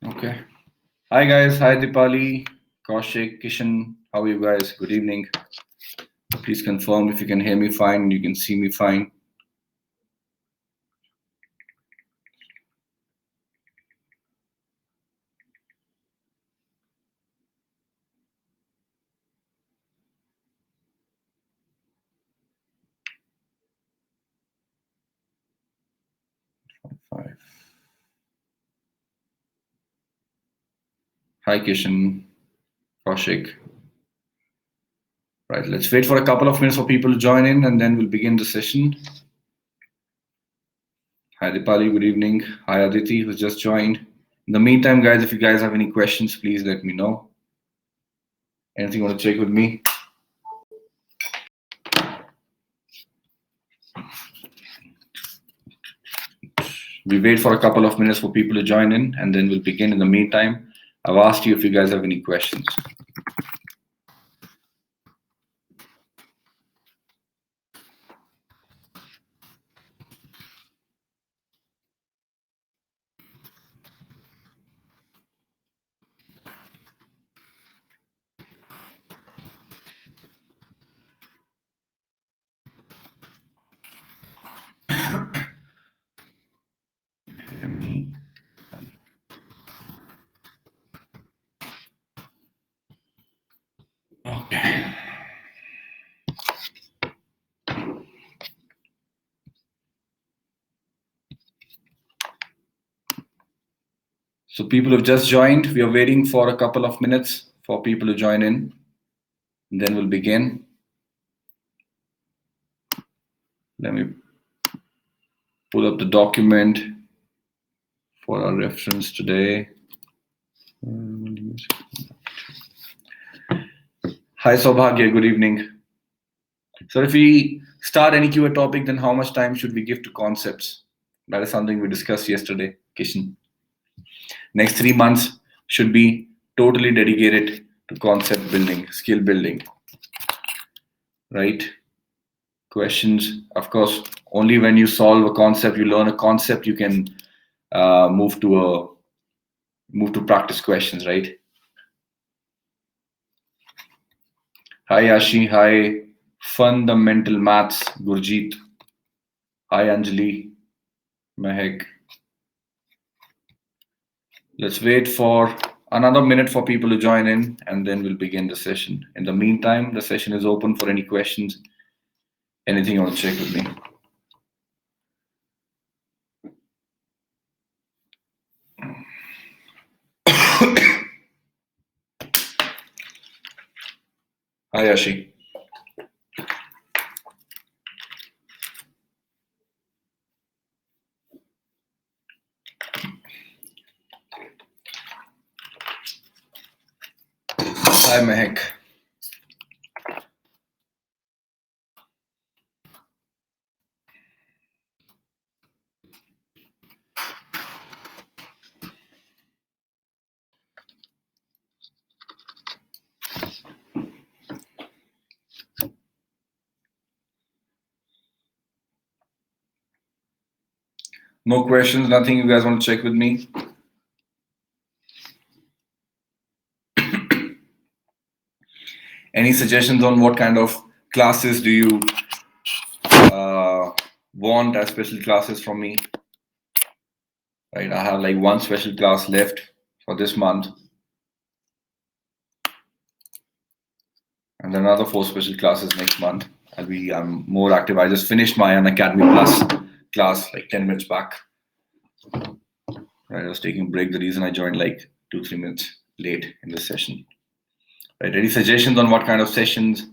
Okay. Hi guys. Hi Dipali, Kaushik, Kishan. How are you guys? Good evening. Please confirm if you can hear me fine. You can see me fine. Five. Hi Kishan, Kaushik. Right. Let's wait for a couple of minutes for people to join in, and then we'll begin the session. Hi Dipali. Good evening. Hi Aditi, who's just joined. In the meantime, guys, if you guys have any questions, please let me know. Anything you want to check with me? We wait for a couple of minutes for people to join in, and then we'll begin. In the meantime, I've asked you if you guys have any questions. Okay. So people who've just joined, we are waiting for a couple of minutes for people to join in. And then we'll begin. Let me pull up the document for our reference today. Hi Saubhagya, good evening. So if we start any Q&A topic, then how much time should we give to concepts? That is something we discussed yesterday, Kishan. Next 3 months should be totally dedicated to concept building, skill building, right? Questions, of course, only when you solve a concept, you learn a concept, you can move to practice questions, right? Hi Ashi, hi Fundamental Maths, Gurjeet. Hi Anjali, Mehak. Let's wait for another minute for people to join in, and then we'll begin the session. In the meantime, the session is open for any questions. Anything you want to check with me? Hi Ashi. Hi Mehak. No questions, nothing you guys want to check with me? Any suggestions on what kind of classes do you want as special classes from me? Right, I have like one special class left for this month, and then another 4 special classes next month. I'm more active. I just finished my Unacademy Plus class like 10 minutes back. Right, I was taking a break. The reason I joined like 2-3 minutes late in this session. Right, any suggestions on what kind of sessions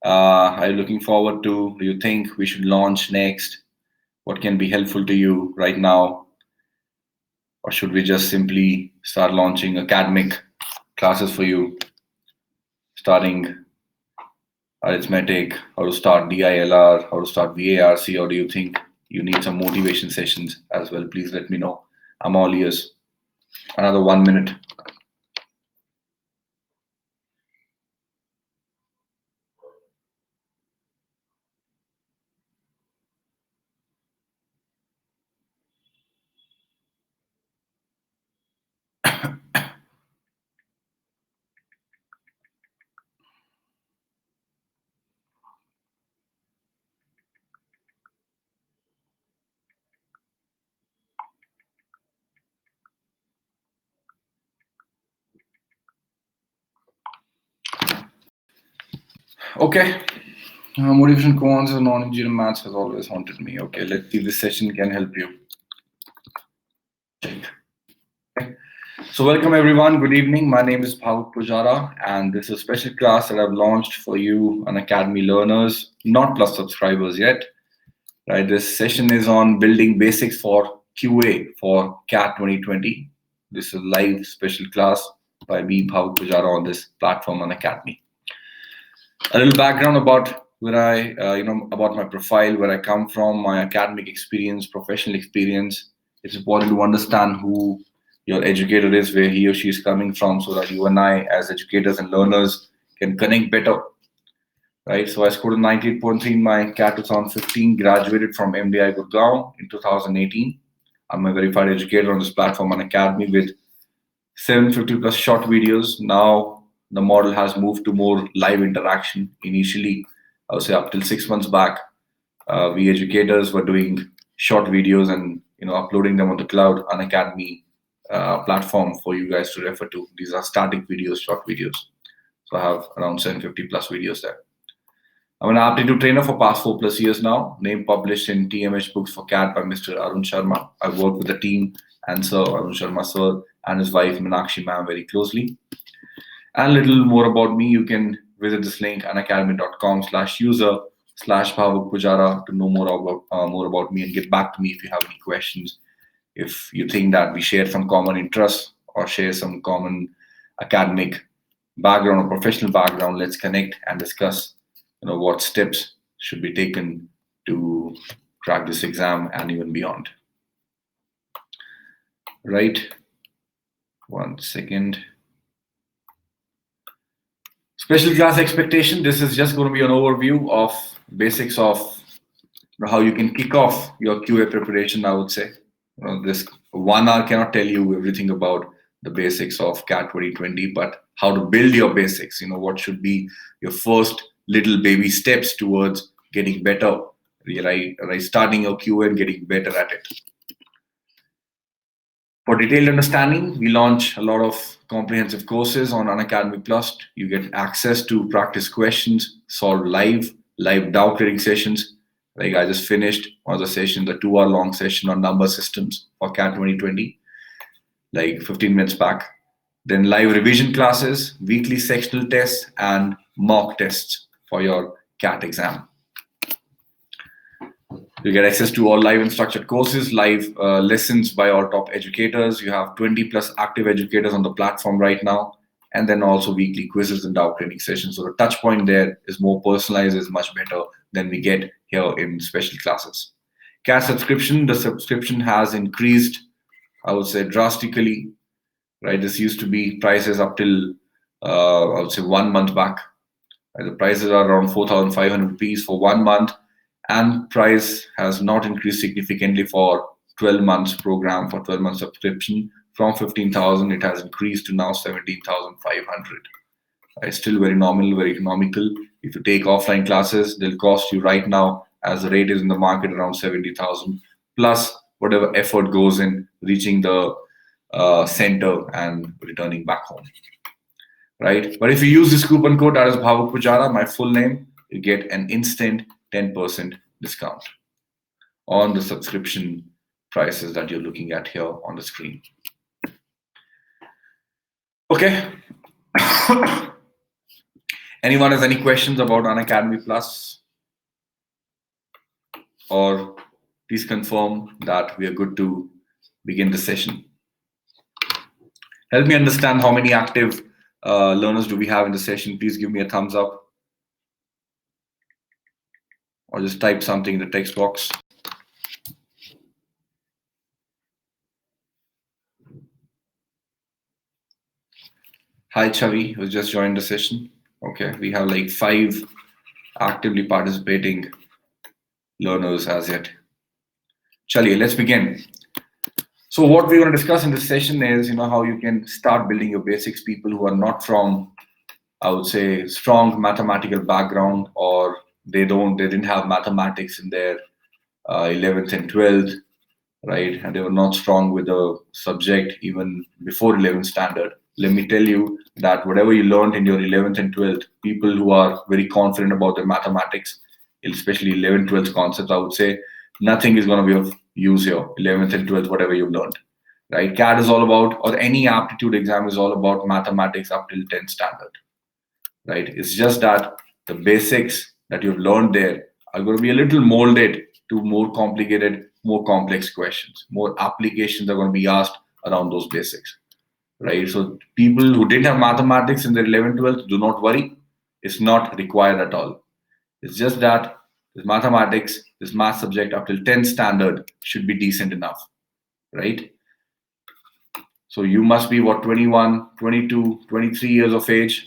are you looking forward to? Do you think we should launch next? What can be helpful to you right now? Or should we just simply start launching academic classes for you, starting arithmetic, how to start DILR, how to start VARC, or do you think you need some motivation sessions as well? Please let me know. I'm all ears. Another 1 minute. Okay. Motivation quants and non-engineering maths has always haunted me. Okay, let's see if this session can help you. Check. Okay. So welcome everyone. Good evening. My name is Bhavuk Pujara, and this is a special class that I've launched for you, Unacademy learners, not plus subscribers yet. Right. This session is on building basics for QA for CAT 2020. This is a live special class by me, Bhavuk Pujara, on this platform, Unacademy. A little background about where about my profile, where I come from, my academic experience, professional experience. It's important to understand who your educator is, where he or she is coming from, so that you and I, as educators and learners, can connect better. Right. So I scored a 98.3 in my CAT 2015, graduated from MDI Gurgaon in 2018. I'm a verified educator on this platform, Unacademy, with 750 plus short videos. Now the model has moved to more live interaction. Initially, I would say up till 6 months back, we educators were doing short videos and uploading them on the cloud Unacademy platform for you guys to refer to. These are static videos, short videos. So I have around 750 plus videos there. I'm an aptitude trainer for past 4+ years now. Name published in TMH books for CAT by Mr. Arun Sharma. I work with the team and Sir Arun Sharma sir and his wife Meenakshi ma'am very closely. And a little more about me, you can visit this link unacademy.com/user/Bhavuk Pujara to know more about me and get back to me if you have any questions. If you think that we share some common interests or share some common academic background or professional background, let's connect and discuss what steps should be taken to crack this exam and even beyond. Right. 1 second. Special class expectation. This is just going to be an overview of basics of how you can kick off your QA preparation, I would say. This 1 hour cannot tell you everything about the basics of CAT 2020, but how to build your basics. What should be your first little baby steps towards getting better, right? Starting your QA and getting better at it. For detailed understanding, we launch a lot of comprehensive courses on Unacademy Plus. You get access to practice questions, solve live doubt clearing sessions. Like I just finished one of the sessions, the 2 hour long session on number systems for CAT 2020, like 15 minutes back. Then live revision classes, weekly sectional tests, and mock tests for your CAT exam. You get access to all live and structured courses, live lessons by our top educators. You have 20 plus active educators on the platform right now, and then also weekly quizzes and doubt clearing sessions. So the touch point there is more personalized, is much better than we get here in special classes. CAT subscription, the subscription has increased, I would say, drastically. Right, this used to be prices up till I would say 1 month back. Right? The prices are around 4,500 rupees for 1 month, and price has not increased significantly for 12 months program, for 12 month subscription. From 15,000, it has increased to now 17,500. It's still very nominal, very economical. If you take offline classes, they'll cost you right now, as the rate is in the market, around 70,000 plus whatever effort goes in reaching the center and returning back home. Right? But if you use this coupon code, that is Bhavuk Pujara, my full name, you get an instant 10% discount on the subscription prices that you're looking at here on the screen. Okay. Anyone has any questions about Unacademy Plus? Or please confirm that we are good to begin the session. Help me understand how many active learners do we have in the session. Please give me a thumbs up. Or just type something in the text box. Hi, Chavi, who's just joined the session. Okay, we have like 5 actively participating learners as yet. Chaliye, let's begin. So what we're going to discuss in this session is, how you can start building your basics. People who are not from, I would say, strong mathematical background, or they didn't have mathematics in their 11th and 12th, right? And they were not strong with the subject even before 11th standard. Let me tell you that whatever you learned in your 11th and 12th, people who are very confident about their mathematics, especially 11th, 12th concepts, I would say nothing is going to be of use here. 11th and 12th, whatever you've learned, right? CAT is all about, or any aptitude exam is all about mathematics up till 10th standard, right? It's just that the basics that you've learned there are going to be a little molded to more complicated, more complex questions. More applications are going to be asked around those basics, right? So people who didn't have mathematics in their 11th, 12th, do not worry. It's not required at all. It's just that this mathematics, this math subject up till 10th standard should be decent enough, right? So you must be what, 21, 22, 23 years of age,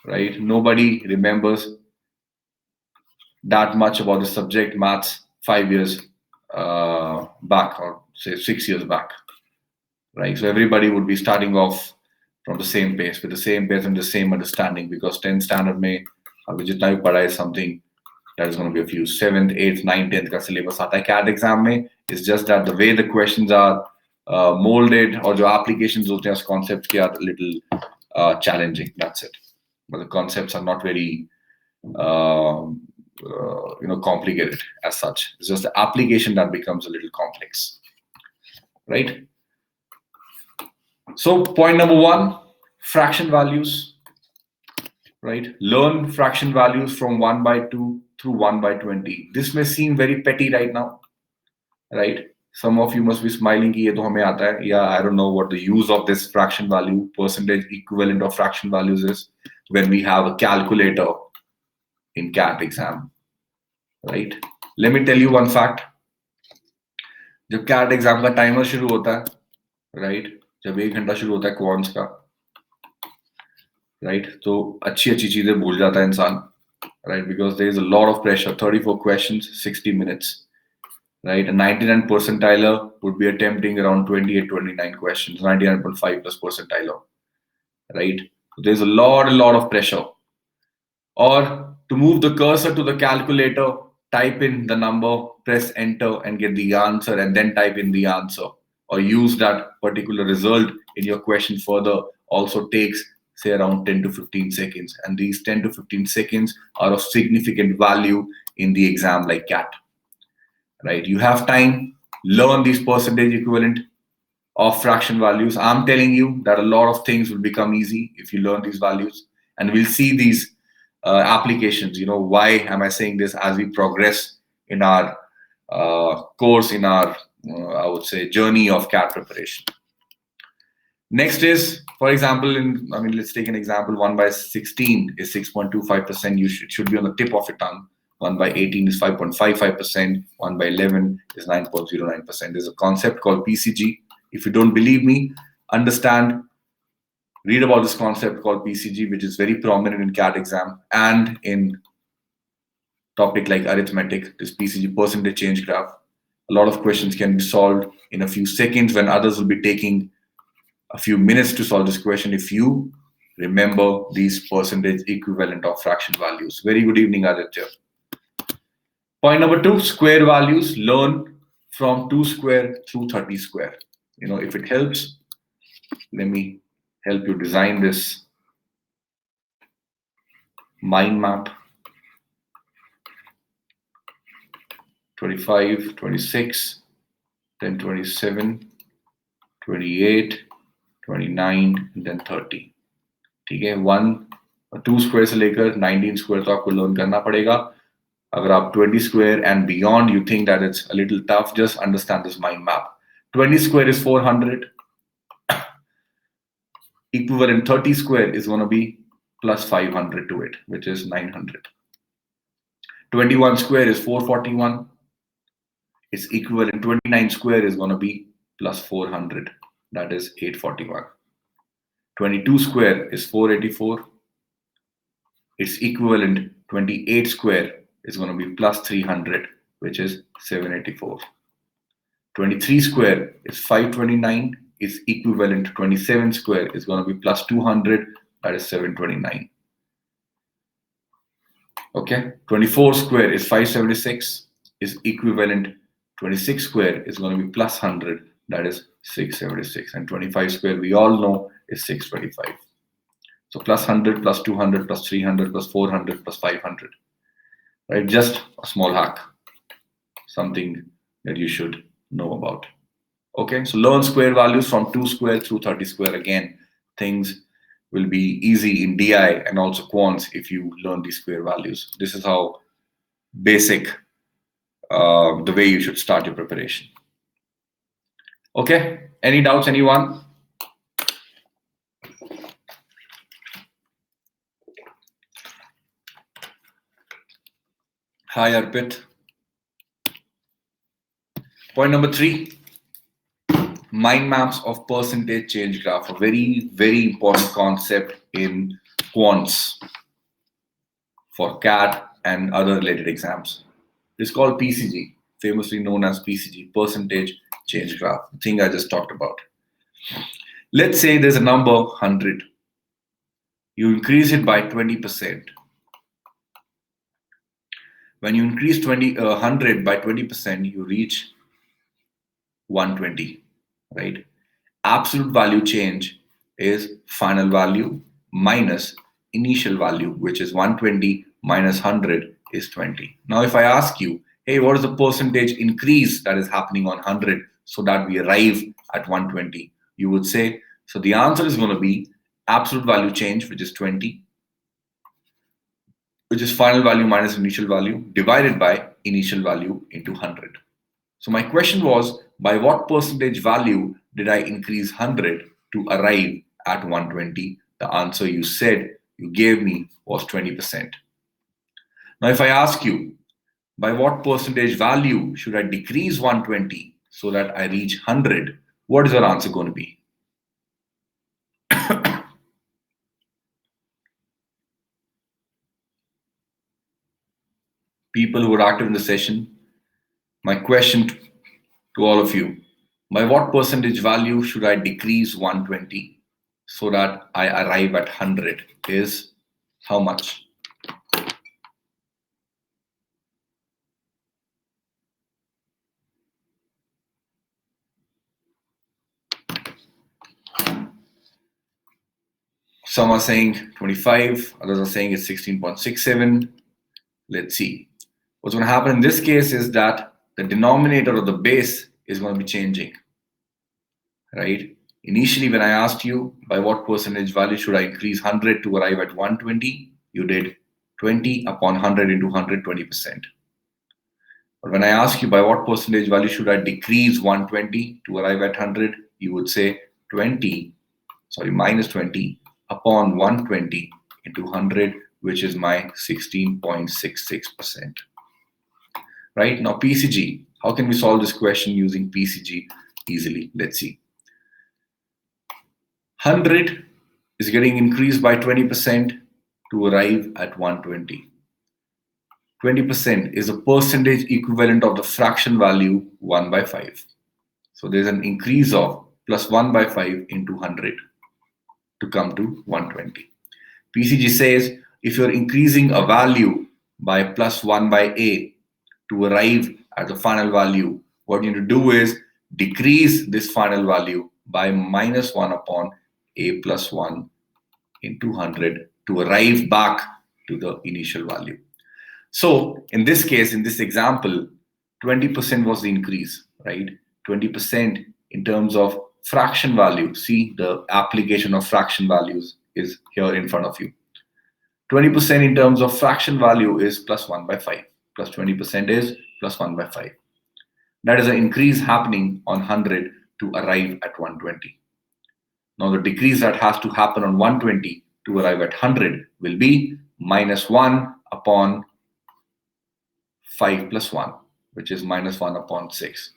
right? Nobody remembers that much about the subject maths 5 years back, or say 6 years back, right? So everybody would be starting off from the same pace, with the same pace and the same understanding, because 10th standard mein abhi jitna bhi padha is something that is going to be a few 7th, 8th, 9th, 10th ka syllabus aata hai CAT exam mein. It's just that the way the questions are molded, or jo applications hote hain us concepts ke are a little challenging, that's it. But the concepts are not very complicated as such. It's just the application that becomes a little complex, right? So point number one, fraction values, right? Learn fraction values from 1/2 through 1/20. This may seem very petty right now, right? Some of you must be smiling ki ye to hame aata hai. Yeah, I don't know what the use of this fraction value, percentage equivalent of fraction values is, when we have a calculator in CAT exam, right? Let me tell you one fact. जब CAT exam का timer शुरू होता है, right, जब 1 घंटा शुरू होता है क्वांट्स का, राइट, तो अच्छी अच्छी चीजें भूल जाता है इंसान, right, because there is a lot of pressure. 34 questions, 60 minutes, right? A 99 percentiler would be attempting around 28, 29 questions, 99.5 plus percentiler, right? So there's a lot of pressure. Or to move the cursor to the calculator, type in the number, press enter and get the answer, and then type in the answer, or use that particular result in your question further, also takes say around 10 to 15 seconds. And these 10 to 15 seconds are of significant value in the exam like CAT, right? You have time, learn these percentage equivalent of fraction values. I'm telling you that a lot of things will become easy if you learn these values, and we'll see these applications. Why am I saying this? As we progress in our course, in our I would say journey of CAT preparation. Next is, for example, let's take an example. 1/16 is 6.25%. It should be on the tip of your tongue. 1/18 is 5.55%. 1/11 is 9.09%. There's a concept called PCG. If you don't believe me, read about this concept called PCG, which is very prominent in CAT exam and in topic like arithmetic, this PCG, percentage change graph. A lot of questions can be solved in a few seconds when others will be taking a few minutes to solve this question if you remember these percentage equivalent of fraction values. Very good evening, Aditya. Point number 2, square values. Learn from 2 square through 30 square. If it helps, let me help you design this mind map. 25, 26, then 27, 28, 29, and then 30. ठीक है, 2 square से लेकर 19 square तो आपको learn करना पड़ेगा. अगर आप 20 square and beyond you think that it's a little tough, just understand this mind map. 20 square is 400. Equivalent 30 square is going to be plus 500 to it, which is 900. 21 square is 441. Its equivalent 29 square is going to be plus 400. That is 841. 22 square is 484. Its equivalent 28 square is going to be plus 300, which is 784. 23 square is 529. Its equivalent 27 square is going to be plus 200, that is 729. Okay, 24 square is 576. Is equivalent 26 square is going to be plus 100, that is 676. And 25 square, we all know, is 625. So plus 100, plus 200, plus 300, plus 400, plus 500. Right? Just a small hack, something that you should know about. Okay, so learn square values from 2 square through 30 square. Again, things will be easy in DI and also quants if you learn these square values. This is how basic, the way you should start your preparation. Okay, any doubts, anyone? Hi, Arpit. Point number 3, mind maps of percentage change graph. A very, very important concept in quants for CAT and other related exams. It's called PCG, famously known as PCG, percentage change graph, the thing I just talked about. Let's say there's a number 100. You increase it by 20%. When you increase 100 by 20%, you reach 120, right? Absolute value change is final value minus initial value, which is 120 minus 100 is 20. Now, if I ask you, hey, what is the percentage increase that is happening on 100 so that we arrive at 120? You would say, so the answer is going to be absolute value change, which is 20, which is final value minus initial value, divided by initial value into 100. So my question was, by what percentage value did I increase 100 to arrive at 120? The answer you gave me was 20%. Now, if I ask you, by what percentage value should I decrease 120 so that I reach 100? What is your answer going to be? People who are active in the session, my question to all of you, by what percentage value should I decrease 120 so that I arrive at 100 is how much? Some are saying 25, others are saying it's 16.67. Let's see. What's going to happen in this case is that the denominator of the base is going to be changing, right? Initially, when I asked you by what percentage value should I increase 100 to arrive at 120, you did 20 upon 100 into 100, 20%. But when I ask you by what percentage value should I decrease 120 to arrive at 100, you would say minus 20 upon 120 into 100, which is my 16.66%. Right? Now, PCG, how can we solve this question using PCG easily? Let's see. 100 is getting increased by 20% to arrive at 120. 20% is a percentage equivalent of the fraction value 1 by 5. So there's an increase of plus 1 by 5 into 100 to come to 120. PCG says if you're increasing a value by plus 1 by a to arrive at the final value, what you need to do is decrease this final value by minus 1 upon a plus 1 into 100 to arrive back to the initial value. So in this case, in this example, 20% was the increase, right? 20% in terms of fraction value. See, the application of fraction values is here in front of you. 20% in terms of fraction value is plus 1 by 5. Plus 20% is plus 1 by 5. That is an increase happening on 100 to arrive at 120. Now the decrease that has to happen on 120 to arrive at 100 will be minus 1 upon 5 plus 1, which is minus 1 upon 6.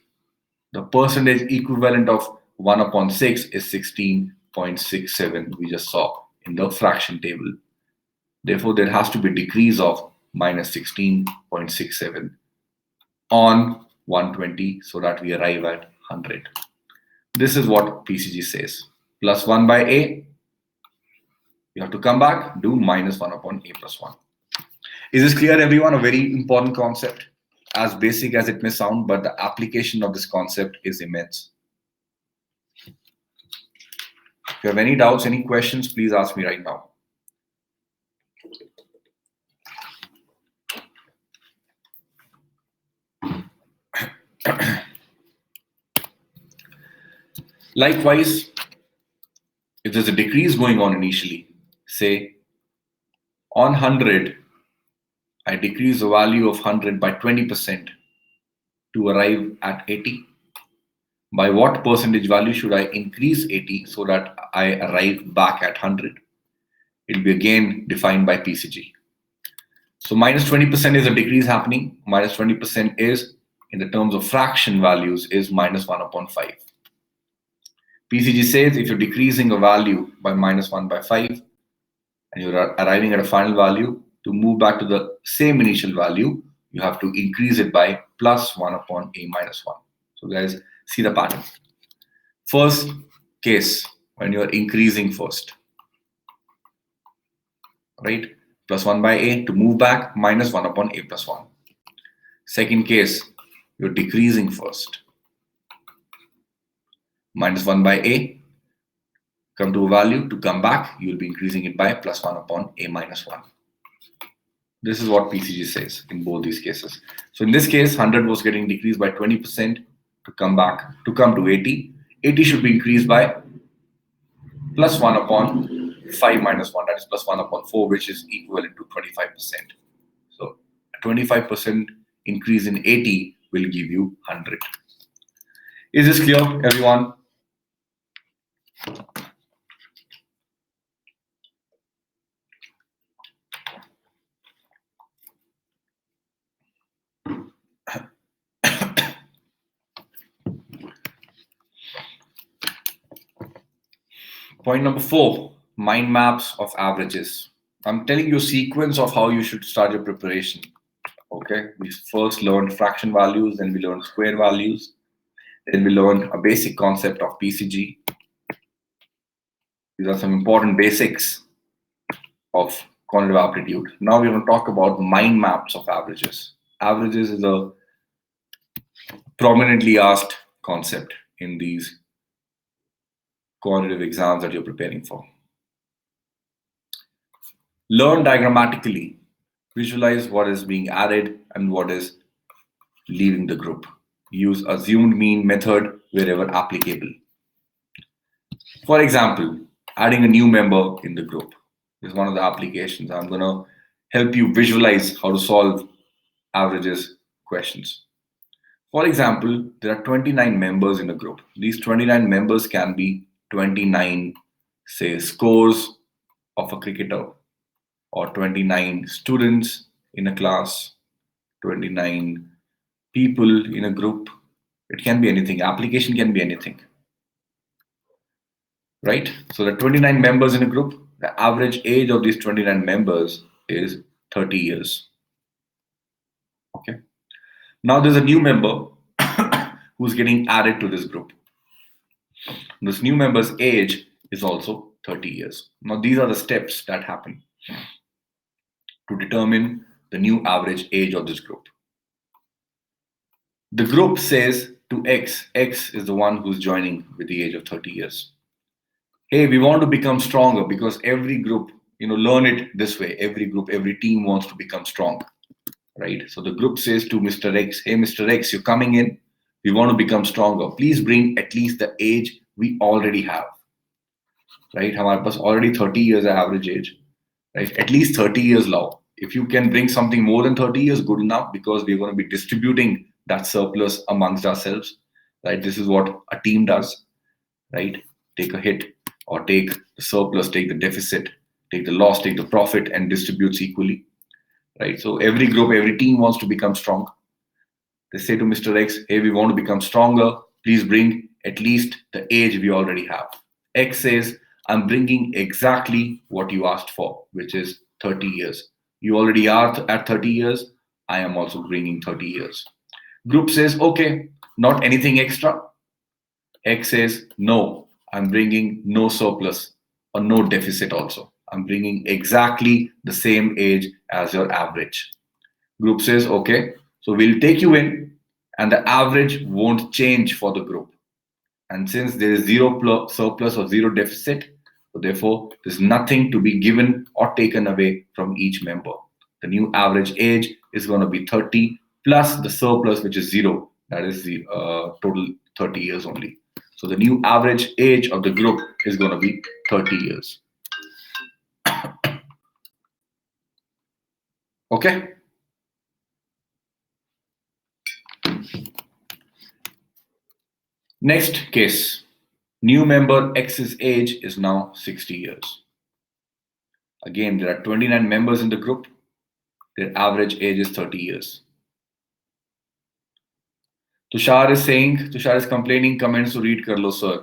The percentage equivalent of 1 upon 6 is 16.67 we just saw in the fraction table. Therefore, there has to be a decrease of minus 16.67 on 120 so that we arrive at 100. This is what PCG says. Plus 1 by a, you have to come back, do minus 1 upon a plus 1. Is this clear, everyone? A very important concept. as basic as it may sound, but the application of this concept is immense. If you have any doubts, any questions, please ask me right now. Likewise, if there's a decrease going on initially, say on 100, I decrease the value of 100 by 20% to arrive at 80. By what percentage value should I increase 80 so that I arrive back at 100? It will be again defined by PCG. So minus 20% is a decrease happening. Minus 20% is, in the terms of fraction values, is minus 1 upon 5. PCG says if you're decreasing a value by minus 1 by 5 and you're arriving at a final value, to move back to the same initial value, you have to increase it by plus 1 upon a minus 1. So guys, see the pattern. First case, when you're increasing first, right? Plus 1 by a, to move back, minus 1 upon a plus 1. Second case, you're decreasing first. Minus 1 by a, come to a value, to come back, you'll be increasing it by plus 1 upon a minus 1. This is what PCG says in both these cases. So in this case, 100 was getting decreased by 20% to come back, to come to 80. 80 should be increased by plus 1 upon 5 minus 1, that is plus 1 upon 4, which is equivalent to 25%. So a 25% increase in 80 will give you 100. Is this clear, everyone? Point number 4, mind maps of averages. I'm telling you a sequence of how you should start your preparation. Okay, we first learned fraction values, then we learned square values, then we learned a basic concept of PCG. These are some important basics of quantitative aptitude. Now we're going to talk about mind maps of averages. Averages is a prominently asked concept in these quantitative exams that you're preparing for. Learn diagrammatically. Visualize what is being added and what is leaving the group. Use assumed mean method wherever applicable. For example, adding a new member in the group is one of the applications. I'm going to help you visualize how to solve averages questions. For example, there are 29 members in a group. These 29 members can be 29, say, scores of a cricketer, or 29 students in a class, 29 people in a group. It can be anything. Application can be anything. Right? So the 29 members in a group, the average age of these 29 members is 30 years. Okay. Now there's a new member who's getting added to this group. This new member's age is also 30 years. Now these are the steps that happen to determine the new average age of this group. The group says to X, X is the one who's joining with the age of 30 years. Hey, we want to become stronger because every group, learn it this way. Every group, every team wants to become strong, right? So the group says to Mr. X, hey, Mr. X, you're coming in. We want to become stronger. Please bring at least the age we already have, right? Hamare paas already 30 years average age, right? At least 30 years now. If you can bring something more than 30 years, good enough, because we're going to be distributing that surplus amongst ourselves, right? This is what a team does, right? Take a hit or take the surplus, take the deficit, take the loss, take the profit, and distributes equally, right? So every group, every team wants to become strong. They say to Mr. X, hey, we want to become stronger. Please bring at least the age we already have. X says, I'm bringing exactly what you asked for, which is 30 years. You already are at 30 years. I am also bringing 30 years. Group says, okay, not anything extra. X says, no, I'm bringing no surplus or no deficit also. I'm bringing exactly the same age as your average. Group says, okay, So we'll take you in, and the average won't change for the group. And since there is zero surplus or zero deficit, so therefore there's nothing to be given or taken away from each member. The new average age is going to be 30 plus the surplus, which is zero. That is the total 30 years only. So the new average age of the group is going to be 30 years. Okay. Next case. New member X's age is now 60 years. Again, there are 29 members in the group. Their average age is 30 years. Tushar is complaining, comments to read kar lo, sir.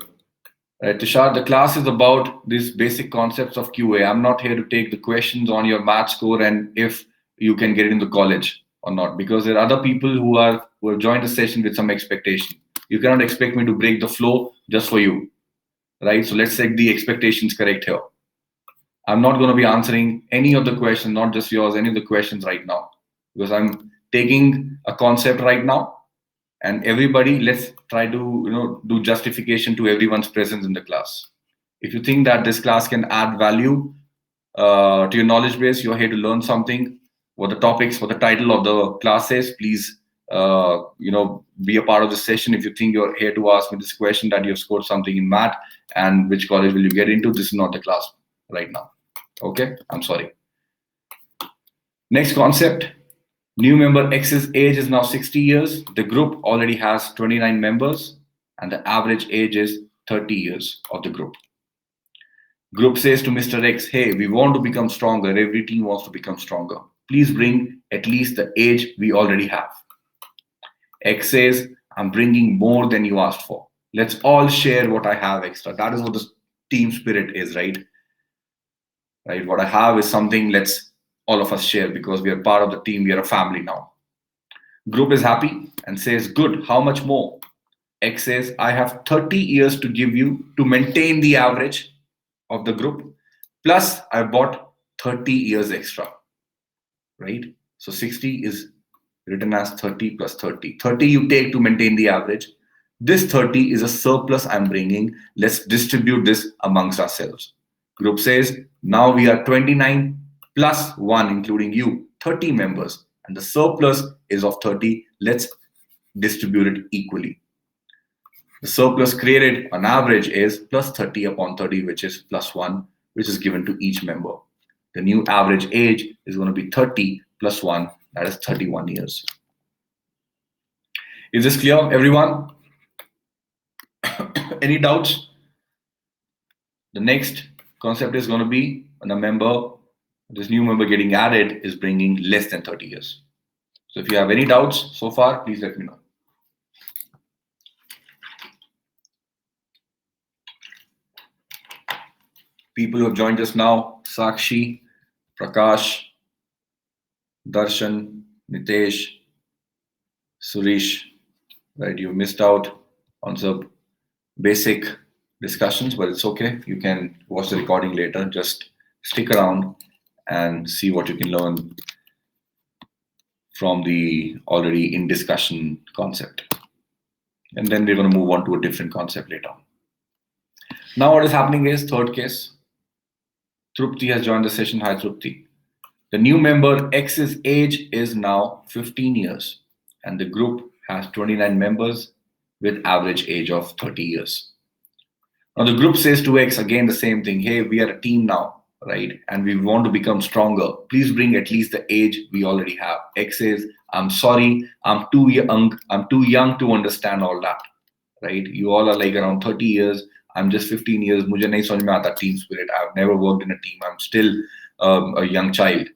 Right, Tushar, the class is about these basic concepts of QA. I'm not here to take the questions on your math score and if you can get into college or not, because there are other people who have joined the session with some expectation. You cannot expect me to break the flow just for you, right? So let's set the expectations correct here. I'm not going to be answering any of the questions, not just yours, any of the questions right now, because I'm taking a concept right now. And everybody, let's try to do justification to everyone's presence in the class. If you think that this class can add value to your knowledge base, you're here to learn something, what the topics, what the title of the class is, please be a part of the session. If you think you're here to ask me this question that you've scored something in math and which college will you get into, this is not the class right now. Okay, I'm sorry. Next concept. New member X's age is now 60 years. The group already has 29 members and the average age is 30 years of the group. Group says to Mr. X, hey, we want to become stronger. Every team wants to become stronger. Please bring at least the age we already have. X says, I'm bringing more than you asked for. Let's all share what I have extra. That is what the team spirit is, right? Right. What I have is something, let's all of us share because we are part of the team. We are a family now. Group is happy and says, good, how much more? X says, I have 30 years to give you to maintain the average of the group. Plus, I bought 30 years extra, right? So 60 is written as 30 plus 30. 30 you take to maintain the average. This 30 is a surplus I'm bringing. Let's distribute this amongst ourselves. Group says, now we are 29 plus 1, including you, 30 members. And the surplus is of 30. Let's distribute it equally. The surplus created on average is plus 30 upon 30, which is plus 1, which is given to each member. The new average age is going to be 30 plus 1, that is 31 years. Is this clear, everyone? Any doubts? The next concept is going to be when a member, this new member getting added is bringing less than 30 years. So if you have any doubts so far, please let me know. People who have joined us now, Sakshi, Prakash, Darshan, Nitesh, Suresh, right? You missed out on some basic discussions, but it's okay. You can watch the recording later. Just stick around and see what you can learn from the already in discussion concept. And then we're going to move on to a different concept later. Now what is happening is third case. Trupti has joined the session. Hi, Trupti. The new member X's age is now 15 years and the group has 29 members with average age of 30 years. Now the group says to X again the same thing. Hey, we are a team now, right? And we want to become stronger. Please bring at least the age we already have. X says, I'm sorry, I'm too young to understand all that, right? You all are like around 30 years. I'm just 15 years. Mujhe nahi samajh mein aata team spirit. I've never worked in a team. I'm still a young child.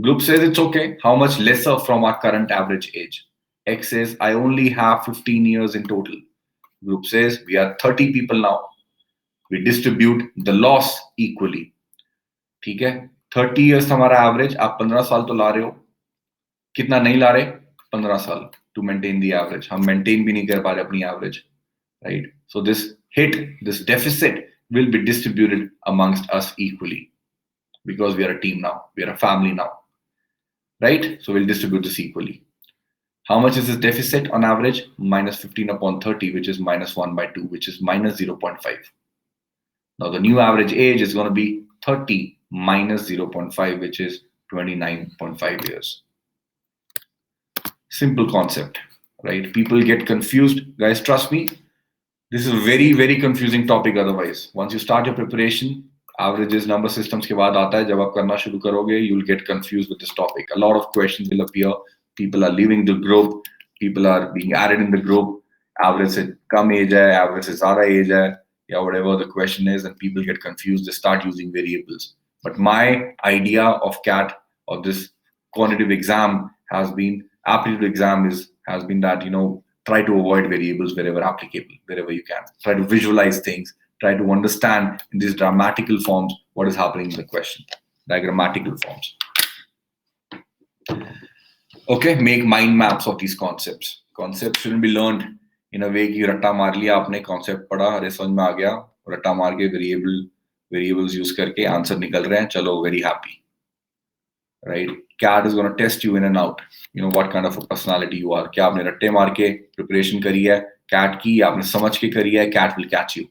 Group says it's okay. How much lesser from our current average age? X says, I only have 15 years in total. Group says, we are 30 people now. We distribute the loss equally. ठीक है? 30 years हमारा average. आप 15 साल तो ला रहे हो. कितना नहीं ला रहे? 15 साल to maintain the average. हम maintain भी नहीं कर पा रहे अपनी average, right? So this hit, this deficit will be distributed amongst us equally because we are a team now. We are a family now. Right? So we'll distribute this equally. How much is this deficit on average? Minus 15 upon 30, which is minus 1 by 2, which is minus 0.5. Now the new average age is going to be 30 minus 0.5, which is 29.5 years. Simple concept, right? People get confused. Guys, trust me, this is a very, very confusing topic otherwise. Once you start your preparation, averages, number systems के बाद आता है, जब आप करना शुरू करोगे, you'll get confused with this topic. A lot of questions will appear. People are leaving the group. People are being added in the group. Average से कम age है, average से ज़्यादा age है, yeah, whatever the question is, and people get confused. They start using variables. But my idea of CAT, of this quantitative exam, has been aptitude exam has been that, you know, try to avoid variables wherever applicable, wherever you can. Try to visualize things. Try to understand in these grammatical forms what is happening in the question. Diagrammatical forms. Okay, make mind maps of these concepts. Concepts shouldn't be learned in a way कि रट्टा मार लिया आपने, concept पढ़ा, अरे समझ में आ गया, रट्टा मार के variables use करके answer निकल रहे हैं, चलो, very happy. Right? CAT is going to test you in and out. You know what kind of a personality you are. क्या आपने रट्टे मार के preparation करी है CAT की, आपने समझ के करी है, CAT will catch you.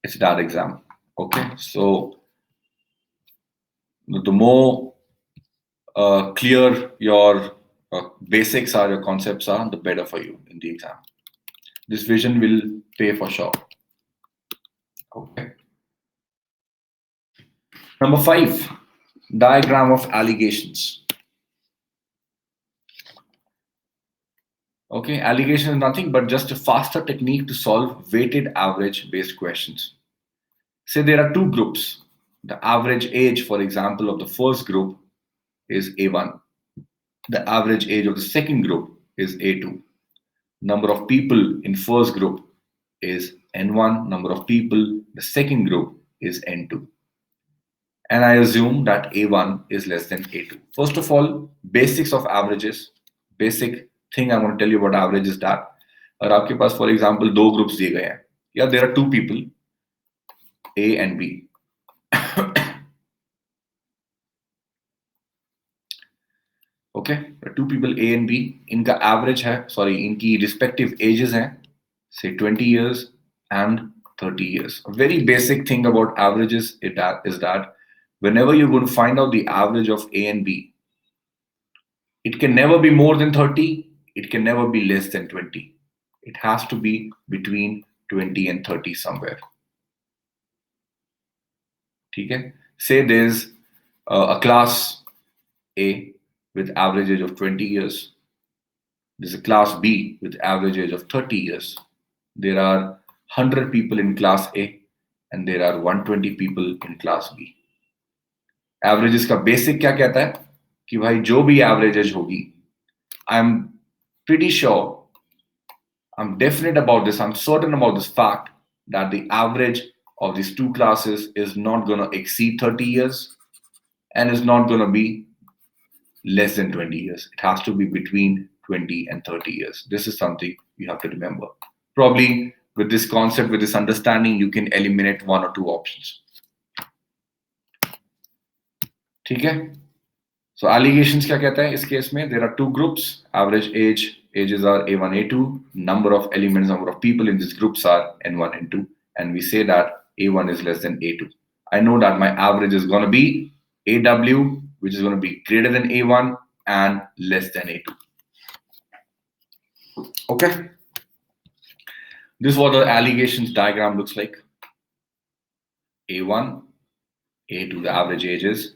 It's that exam. Okay, so the more clear your basics are, your concepts are, the better for you in the exam. This vision will pay for sure. Okay. Number 5, diagram of alligations. Okay, alligation is nothing but just a faster technique to solve weighted average based questions. Say there are two groups. The average age, for example, of the first group is A1. The average age of the second group is A2. Number of people in first group is N1. Number of people in the second group is N2. And I assume that A1 is less than A2. First of all, basics of averages. Basic thing I want to tell you about average is that और आपके पास, for example, दो groups दिए गए हैं. Yeah, there are two people, A and B. Okay, there are two people, A and B. इनका average है, sorry, इनकी respective ages हैं, say 20 years and 30 years. A very basic thing about averages is that whenever you're going to find out the average of A and B, it can never be more than 30. It can never be less than 20. It has to be between 20 and 30 somewhere. Okay? Say there's a class A with average age of 20 years. There's a class B with average age of 30 years. There are 100 people in class A and there are 120 people in class B. Averages का basic क्या कहता है कि भाई जो भी average age होगी, I'm pretty sure, I'm definite about this, I'm certain about this fact that the average of these two classes is not going to exceed 30 years and is not going to be less than 20 years. It has to be between 20 and 30 years. This is something you have to remember. Probably with this concept, with this understanding, you can eliminate one or two options. ठीक है? So alligations क्या कहता है इस case में? There are two groups. Average ages are A1, A2. Number of elements, number of people in these groups are N1, N2. And we say that A1 is less than A2. I know that my average is going to be AW, which is going to be greater than A1 and less than A2. Okay. This is what the alligations diagram looks like. A1, A2, the average ages.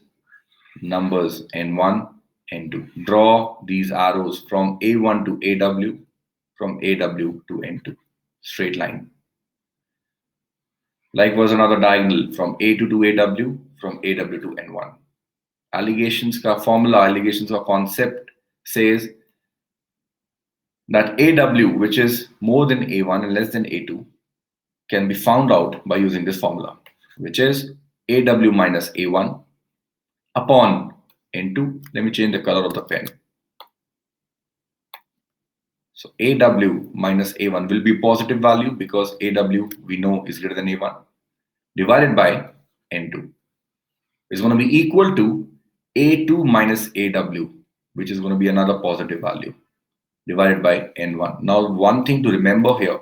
Numbers N1, N2. Draw these arrows from A1 to AW, from AW to N2. Straight line. Likewise, another diagonal from A2 to AW, from AW to N1. Alligations ka formula, alligations ka concept says that AW, which is more than A1 and less than A2, can be found out by using this formula, which is AW minus A1 upon N2. Let me change the color of the pen. So AW minus A1 will be positive value because AW we know is greater than A1, divided by N2 is going to be equal to A2 minus AW. which is going to be another positive value, divided by n1. Now, one thing to remember here,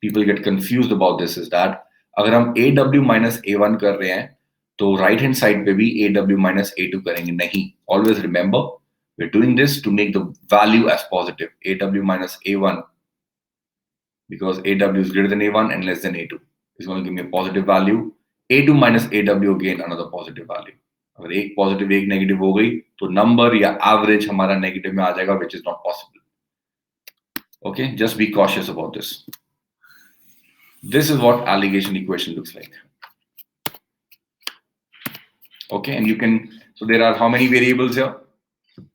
people get confused about this, is that अगर हम AW minus A1 कर रहे हैं, तो right hand side पे भी AW minus A2 करेंगे. नहीं. Always remember, we're doing this to make the value as positive. AW minus A1, because AW is greater than A1 and less than A2, is going to give me a positive value. A2 minus AW, again another positive value. अगर एक positive एक negative हो गई तो number या average हमारा negative में आ जाएगा, which is not possible. Okay, just be cautious about this. This is what alligation equation looks like. Okay, and you can, so there are how many variables here?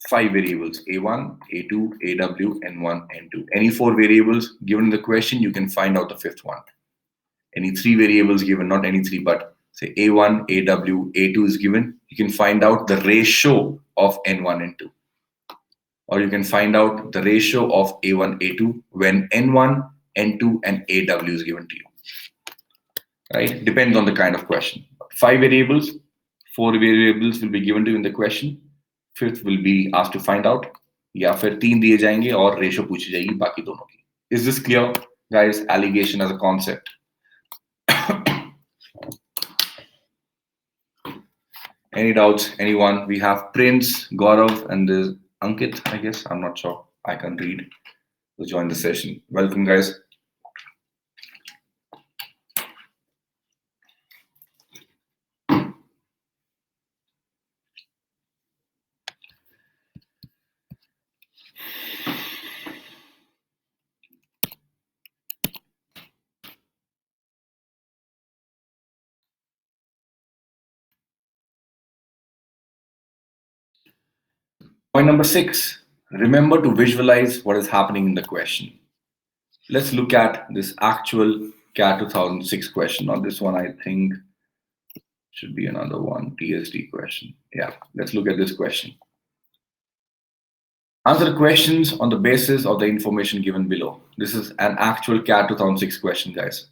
5 variables: A1, A2, AW, N1, N2. Any 4 variables given in the question, you can find out the 5th one. Any 3 variables given, not any 3, but say A1, AW, A2 is given, you can find out the ratio of N1 and 2. Or you can find out the ratio of A1, A2 when N1, N2, and AW is given to you. Right? Depends on the kind of question. 5 variables, 4 variables will be given to you in the question. 5th will be asked to find out. या फिर 3 दिए जाएंगे और ratio पूछी जाएगी बाकी दोनों की. Is this clear, guys? Alligation as a concept. Any doubts? Anyone? We have Prince, Gaurav, and there's Ankit, I guess. I'm not sure. I can't read. So join the session. Welcome, guys. Point number 6, remember to visualize what is happening in the question. Let's look at this actual CAT 2006 question. Now this one I think should be another one, TSD question. Yeah, let's look at this question. Answer the questions on the basis of the information given below. This is an actual CAT 2006 question, guys.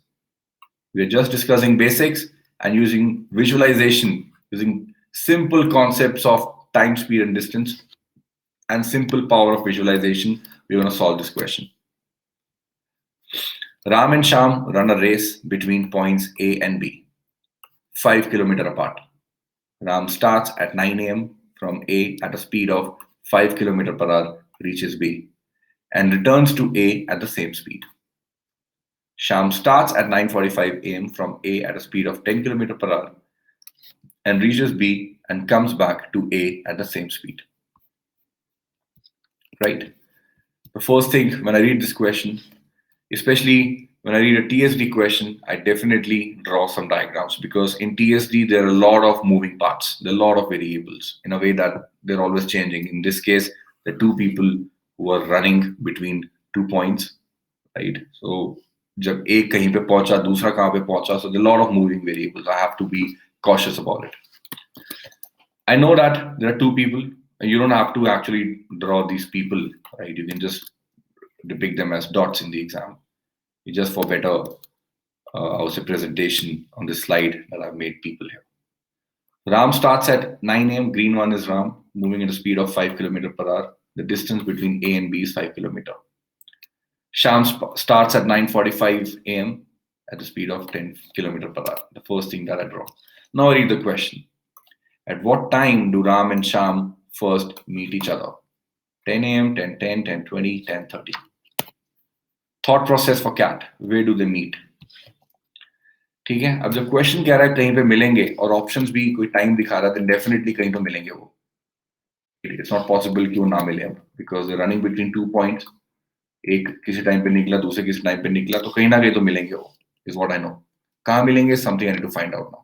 We are just discussing basics and using visualization, using simple concepts of time, speed, and distance, and simple power of visualization. We're going to solve this question. Ram and Sham run a race between points A and B, 5 kilometers apart. Ram starts at 9 a.m. from A at a speed of 5 kilometers per hour, reaches B, and returns to A at the same speed. Sham starts at 9:45 a.m. from A at a speed of 10 kilometers per hour and reaches B and comes back to A at the same speed. Right? The first thing when I read this question, especially when I read a TSD question, I definitely draw some diagrams, because in TSD there are a lot of moving parts. There are a lot of variables in a way that they're always changing. In this case, the 2 people who are running between 2 points, right? So जब एक कहीं पे पहुंचा, दूसरा कहाँ पे पहुंचा, so there are a lot of moving variables. I have to be cautious about it. I know that there are 2 people. You don't have to actually draw these people, right? You can just depict them as dots in the exam. It's just for better, I would say, presentation on this slide that I've made people here. Ram starts at 9 a.m. Green one is Ram, moving at a speed of 5 kilometers per hour. The distance between A and B is 5 kilometers. Sham starts at 9:45 a.m. at the speed of 10 kilometers per hour. The first thing that I draw. Now I read the question. At what time do Ram and Sham first meet each other? 10 a.m., 10:10, 10:20, 10:30. Thought process for CAT. Where do they meet? ठीक है, अब जब question कह रहा है कहीं पे मिलेंगे और ऑप्शंस भी कोई टाइम दिखा रहा है, तो डेफिनेटली कहीं तो मिलेंगे वो. इट्स नॉट पॉसिबल कि वो ना मिले अब, because they running between 2 points. एक किसी टाइम पे निकला, दूसरे किसी टाइम पे निकला, तो कहीं ना कहीं तो मिलेंगे वो. Is what I know. कहाँ मिलेंगे, something I need to find out now.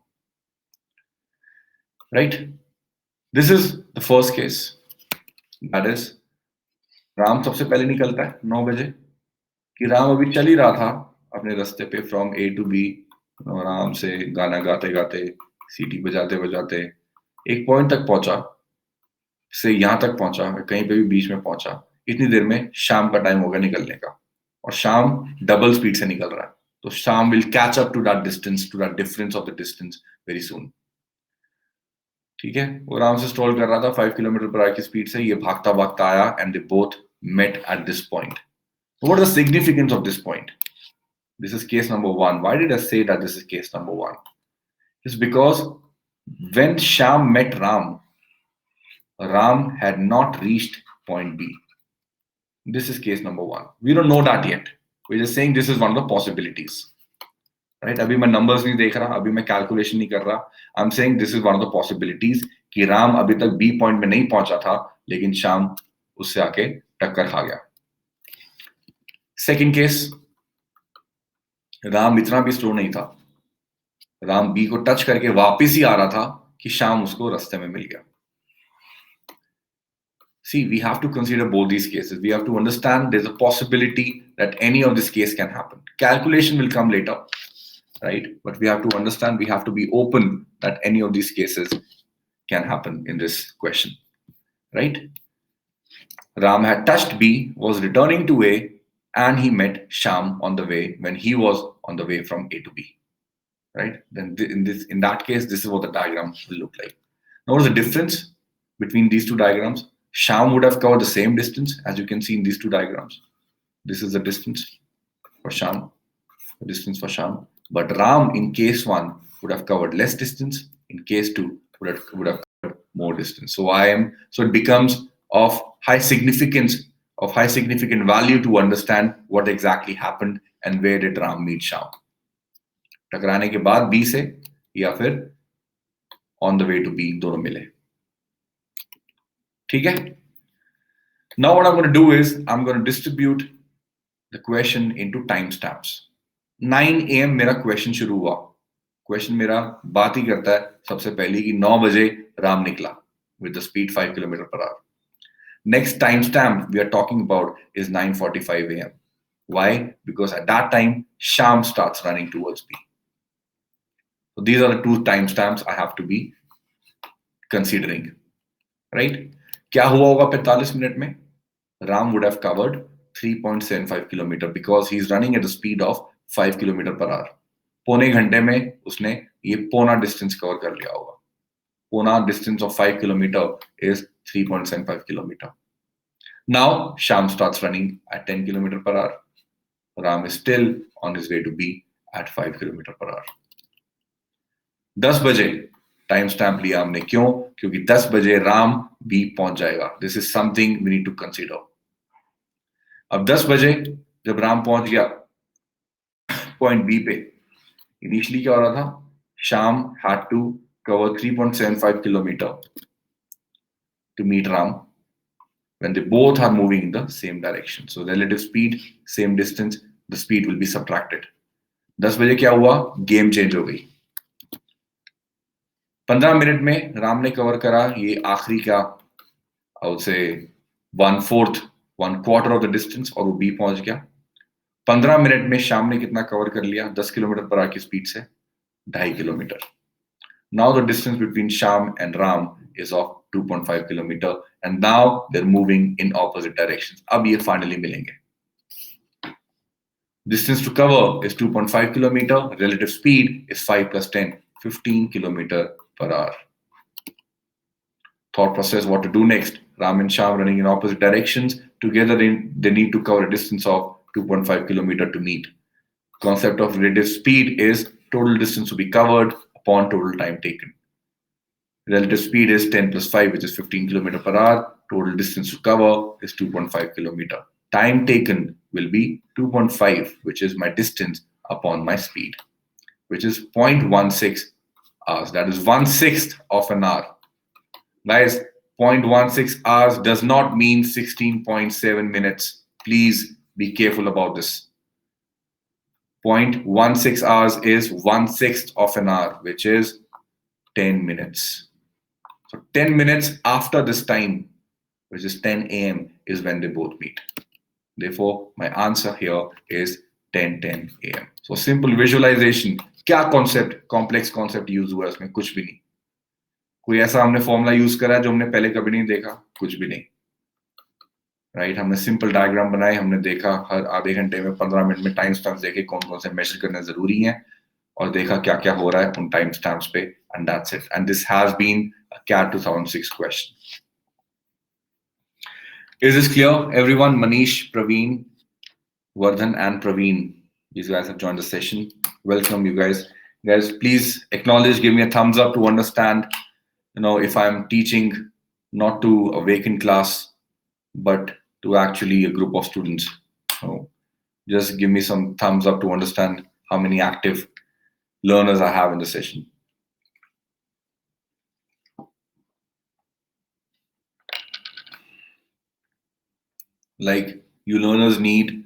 Right, this is the first case. That is Ram सबसे पहले निकलता है 9 बजे, कि राम अभी चल ही रहा था अपने रास्ते पे फ्रॉम ए टू बी, आराम से गाना गाते गाते, सीटी बजाते बजाते एक पॉइंट तक पहुंचा, से यहां तक पहुंचा, कहीं पे भी बीच में पहुंचा. इतनी देर में शाम का टाइम होगा निकलने का, और शाम डबल स्पीड से निकल रहा है, तो Shyam will catch up to that distance, to that difference of the distance very soon. ठीक है, वो आराम से स्ट्रोल कर रहा था 5 किलोमीटर पर आवर की स्पीड से, ये भागता भागता आया and they both met at this point. So what is the significance of this point? This is case number 1. Why did I say that this is case number 1? It's because when Shyam met Ram, Ram had not reached point B. This is case number 1. We don't know that yet. We're just saying this is one of the possibilities. Right? अभी मैं numbers नहीं देख रहा, अभी मैं calculation नहीं कर रहा. I'm saying this is one of the possibilities कि राम अभी तक B point में नहीं पहुंचा था, लेकिन श्याम उससे आके टक्कर खा गया. सेकेंड केस, राम इतना भी स्लो नहीं था, राम बी को टच करके वापस ही आ रहा था कि श्याम उसको रास्ते में मिल गया. See, we have to consider both these cases. We have to understand there's a possibility that any of this case can happen. Calculation will come later, right? But we have to understand, we have to be open that any of these cases can happen in this question, right? Ram had touched B, was returning to A, and he met Shyam on the way when he was on the way from A to B, right? Then in that case, this is what the diagram will look like. Now, what is the difference between these two diagrams? Shyam would have covered the same distance, as you can see in these two diagrams. This is the distance for Shyam, the distance for Shyam. But Ram, in case 1, would have covered less distance. In case 2, would have covered more distance. So it becomes of high significant value to understand what exactly happened and where did Ram meet Shyam. टकराने के बाद B से या फिर on the way to B दोनों मिले. ठीक है? Now what I'm going to do is I'm going to distribute the question into timestamps. 9 AM मेरा question शुरू हुआ. Question मेरा बात ही करता है सबसे पहले कि 9 बजे राम निकला with the speed 5 km per hour. Next timestamp we are talking about is 9:45 AM. Why? Because at that time, Shyam starts running towards B. So these are the two timestamps I have to be considering, right? क्या हुआ होगा 45 minute में? Ram would have covered 3.75 kilometer because he's running at the speed of 5 km per hour. पौने घंटे में उसने ये पौना distance cover कर लिया होगा. Pona distance of 5 km is 3.75 km. Now Shyam starts running at 10 km per hour. Ram is still on his way to B at 5 km per hour. 10 बजे टाइम स्टैम्प लिया हमने. क्यों? क्योंकि 10 बजे राम B पहुंच जाएगा. This is something we need to consider. अब 10 बजे जब राम पहुंच गया पॉइंट B पे, इनिशियली क्या हो रहा था? Shyam had to cover 3.75 kilometer to meet Ram when they both are moving in the same direction. So relative speed, same distance, the speed will be subtracted. 10 बजे क्या हुआ? गेम चेंज हो गई. 15 मिनट में राम ने कवर करा ये आखिरी क्या, I would say 1/4 of the distance, और वो B पहुंच गया. 15 मिनट में श्याम ने कितना कवर कर लिया? 10 किलोमीटर पर आवर की स्पीड से 2.5 kilometre. Now the distance between Shyam and Ram is of 2.5 kilometer, and now they're moving in opposite directions. अब ये finally मिलेंगे. Distance to cover is 2.5 kilometer. Relative speed is 5 plus 10, 15 kilometer per hour. Thought process: what to do next? Ram and Shyam running in opposite directions. Together, they need to cover a distance of 2.5 kilometer to meet. Concept of relative speed is total distance to be covered upon total time taken. Relative speed is 10 plus 5, which is 15 km per hour. Total distance to cover is 2.5 km. Time taken will be 2.5, which is my distance upon my speed, which is 0.16 hours. That is 1/6 of an hour. Guys, 0.16 hours does not mean 16.7 minutes. Please be careful about this. 0.16 hours is 1/6 of an hour, which is 10 minutes. So 10 minutes after this time, which is 10 AM, is when they both meet. Therefore, my answer here is 10:10 AM. So simple visualization. क्या concept, complex concept use हुआ इसमें? कुछ भी नहीं. कोई ऐसा हमने formula use करा जो हमने पहले कभी नहीं देखा? कुछ भी नहीं. राइट, हमने सिंपल डायग्राम बनाए, हमने देखा हर आधे घंटे में 15 मिनट में टाइम स्टैम्प्स देखे कौन कौन से मेजर करने जरूरी हैं, और देखा क्या क्या हो रहा है उन टाइम स्टैम्प्स पे, and that's it. And this has been a CAT 2006 question. Is this clear? Everyone, Manish, Praveen, Vardhan, and Praveen, these guys have joined the session. Welcome, you guys. Guys, please acknowledge, give me a thumbs up to understand, if I'm teaching not to a vacant class, but to actually a group of students. So just give me some thumbs up to understand how many active learners I have in the session. Like, you learners need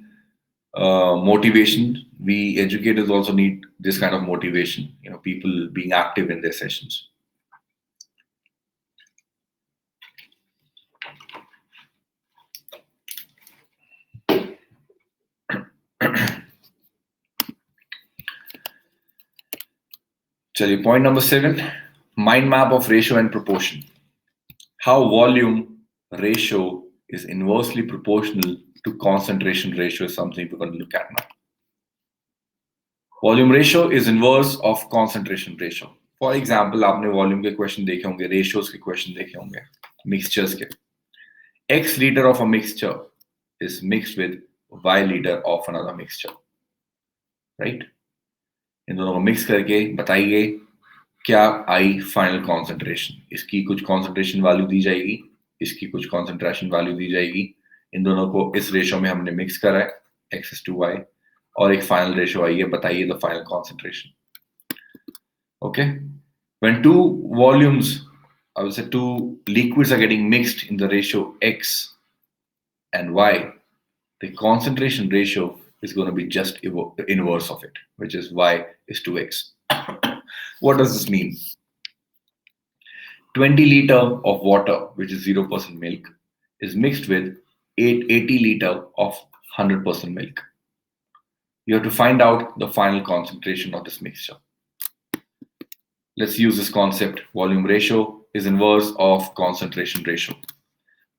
motivation. We educators also need this kind of motivation, people being active in their sessions. Chaliye, point number 7, mind map of ratio and proportion. How volume ratio is inversely proportional to concentration ratio is something we're going to look at now. Volume ratio is inverse of concentration ratio. For example, आपने volume के question देखे होंगे, ratios के question देखे होंगे, mixtures के. X liter of a mixture is mixed with Y liter of another mixture, right? इन दोनों को mix करके बताइए क्या आई फाइनल कॉन्सेंट्रेशन. इसकी कुछ कॉन्सेंट्रेशन वैल्यू दी जाएगी, इसकी कुछ कॉन्सेंट्रेशन वैल्यू दी जाएगी. इन दोनों को इस रेशियो में हमने मिक्स करा है, x:y, और एक फाइनल रेशियो आई है, बताइए the final concentration. Okay, when two volumes, I will say two liquids are getting mixed in the ratio x and y, the concentration ratio is going to be just inverse of it, which is y is to x. What does this mean? 20 liter of water, which is 0% milk, is mixed with 80 liter of 100% milk. You have to find out the final concentration of this mixture. Let's use this concept. Volume ratio is inverse of concentration ratio.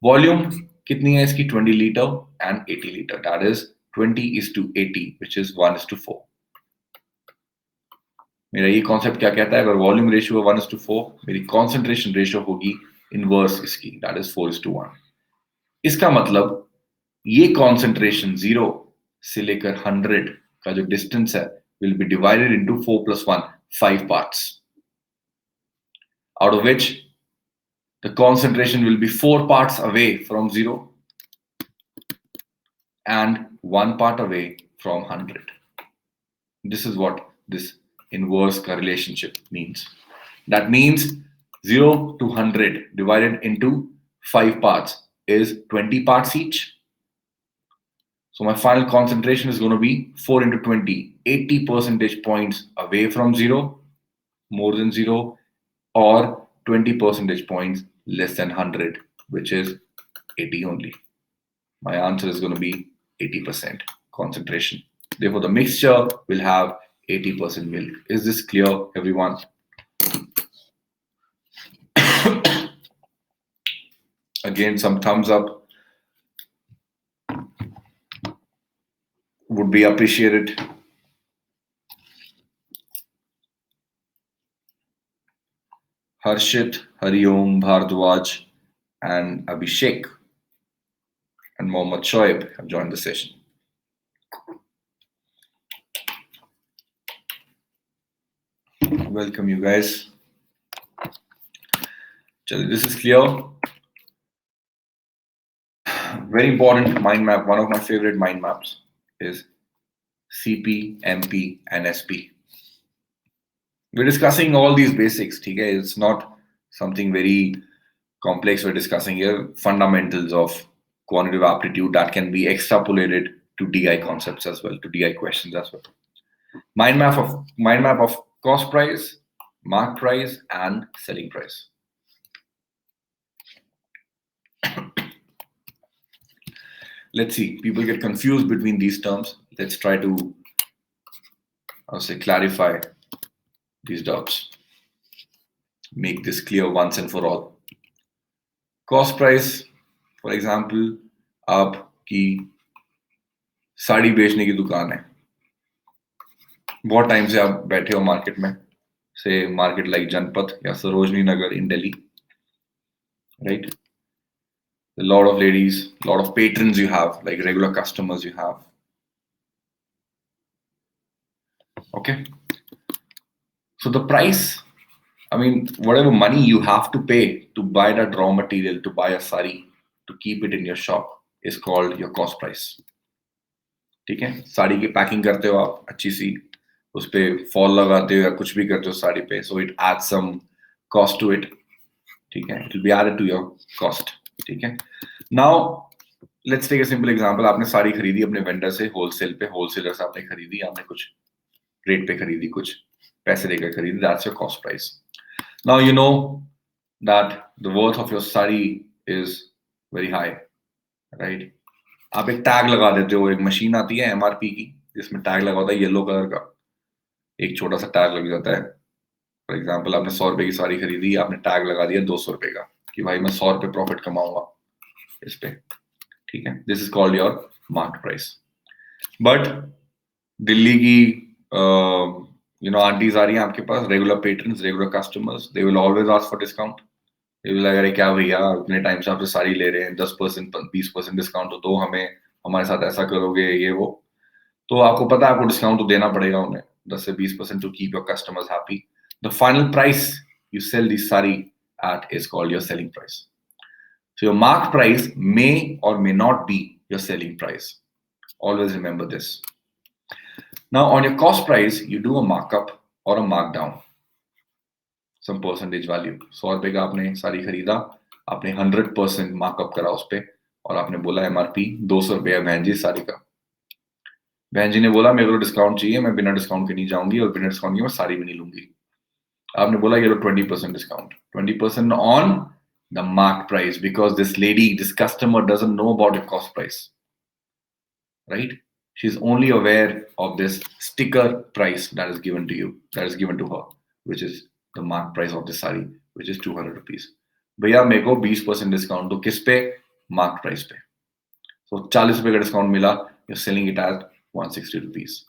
Volume kitni hai iski? 20 liter and 80 liter. That is 20:80, which is 1:4. मेरा ये concept क्या कहता है? अगर volume ratio 1:4, मेरी concentration ratio होगी inverse इसकी, that is 4:1. इसका मतलब ये कॉन्सेंट्रेशन 0 से लेकर 100 का जो डिस्टेंस है will be divided into 4 + 1, 5 parts, out of which the concentration will be 4 parts away from 0 and 1 part away from 100. This is what this inverse relationship means. That means 0 to 100 divided into 5 parts is 20 parts each. So my final concentration is going to be 4 into 20, 80 percentage points away from 0, more than 0, or 20 percentage points less than 100, which is 80 only. My answer is going to be 80% concentration. Therefore, the mixture will have 80% milk. Is this clear, everyone? Again, some thumbs up would be appreciated. Harshit, Hariom, Bhardwaj, and Abhishek and Mohammad Shoaib have joined the session. Welcome, you guys. This is clear. Very important mind map. One of my favorite mind maps is CP, MP, and SP. We're discussing all these basics. Okay? It's not something very complex we're discussing here. Fundamentals of quantitative aptitude that can be extrapolated to DI concepts as well, to DI questions as well. Mind map of cost price, mark price, and selling price. Let's see. People get confused between these terms. Let's try to, clarify these doubts. Make this clear once and for all. Cost price, for example, आपकी साड़ी बेचने की दुकान है. बहुत time से आप बैठे हो मार्केट में, से मार्केट लाइक जनपथ या सरोजनी नगर इन Delhi, right? A lot of ladies, a lot of patrons you have, like regular customers you have. Okay. So the price, I mean, whatever money you have to pay to buy that raw material, to buy a sari, to keep it in your shop, is called your cost price. ठीक है, साड़ी की packing करते हो आप अच्छी सी, उस पे fall लगाते हो या कुछ भी करते हो साड़ी पे, so it adds some cost to it. ठीक है, it will be added to your cost. ठीक है. Now let's take a simple example. आपने साड़ी खरीदी अपने वेंडर से होलसेल पे, होलसेलर से आपने खरीदी, आपने कुछ रेट पे खरीदी, कुछ पैसे देकर खरीदी, that's your cost price. Now you know that the worth of your sari is very high, right? आप एक टैग लगा देते हो, एक मशीन आती है एमआरपी की जिसमें टैग लगा होता है येलो कलर का, एक छोटा सा टैग लग जाता है. फॉर एग्जांपल आपने 100 रुपए की साड़ी खरीदी, आपने टैग लगा दिया 200 रुपए का कि भाई मैं 100 रुपए प्रॉफिट कमाऊंगा इस पे. ठीक है, this is called your market price. But Delhi की आंटीज आ रही हैं आपके पास, regular patrons, regular customers, they will always ask for discount. ये भी लग रहा है क्या भैया इतने टाइम से आपसे साड़ी ले रहे हैं, 10% 20% डिस्काउंट तो दो हमें, हमारे साथ ऐसा करोगे ये वो. तो आपको पता है आपको डिस्काउंट तो देना पड़ेगा उन्हें 10 से 20% to keep your customers happy. The final price you sell this sari at is called your selling price. So your mark price may or may not be your selling price. Always remember this. Now on your cost price you do a markup or a markdown, some percentage value. 100 रुपए का आपने साड़ी खरीदा, आपने 100% markup करा उस पे और आपने बोला एमआरपी 200 रुपये है बहन जी साड़ी का. बहन जी ने बोला मेरे को डिस्काउंट चाहिए, मैं बिना डिस्काउंट के नहीं जाऊंगी और बिना डिस्काउंट के मैं साड़ी भी नहीं लूंगी. आपने बोला ये लो 20% discount, 20% on the mark price, because this lady, this customer doesn't know about the cost price, right? She's only aware of this sticker price that is given to you, that is given to her, which is the mark price of the sari, which is 200 rupees. भैया मेरे को 20% discount दो, किस पे? Mark price पे. So 40 रुपए का discount मिला, you're selling it at 160 rupees.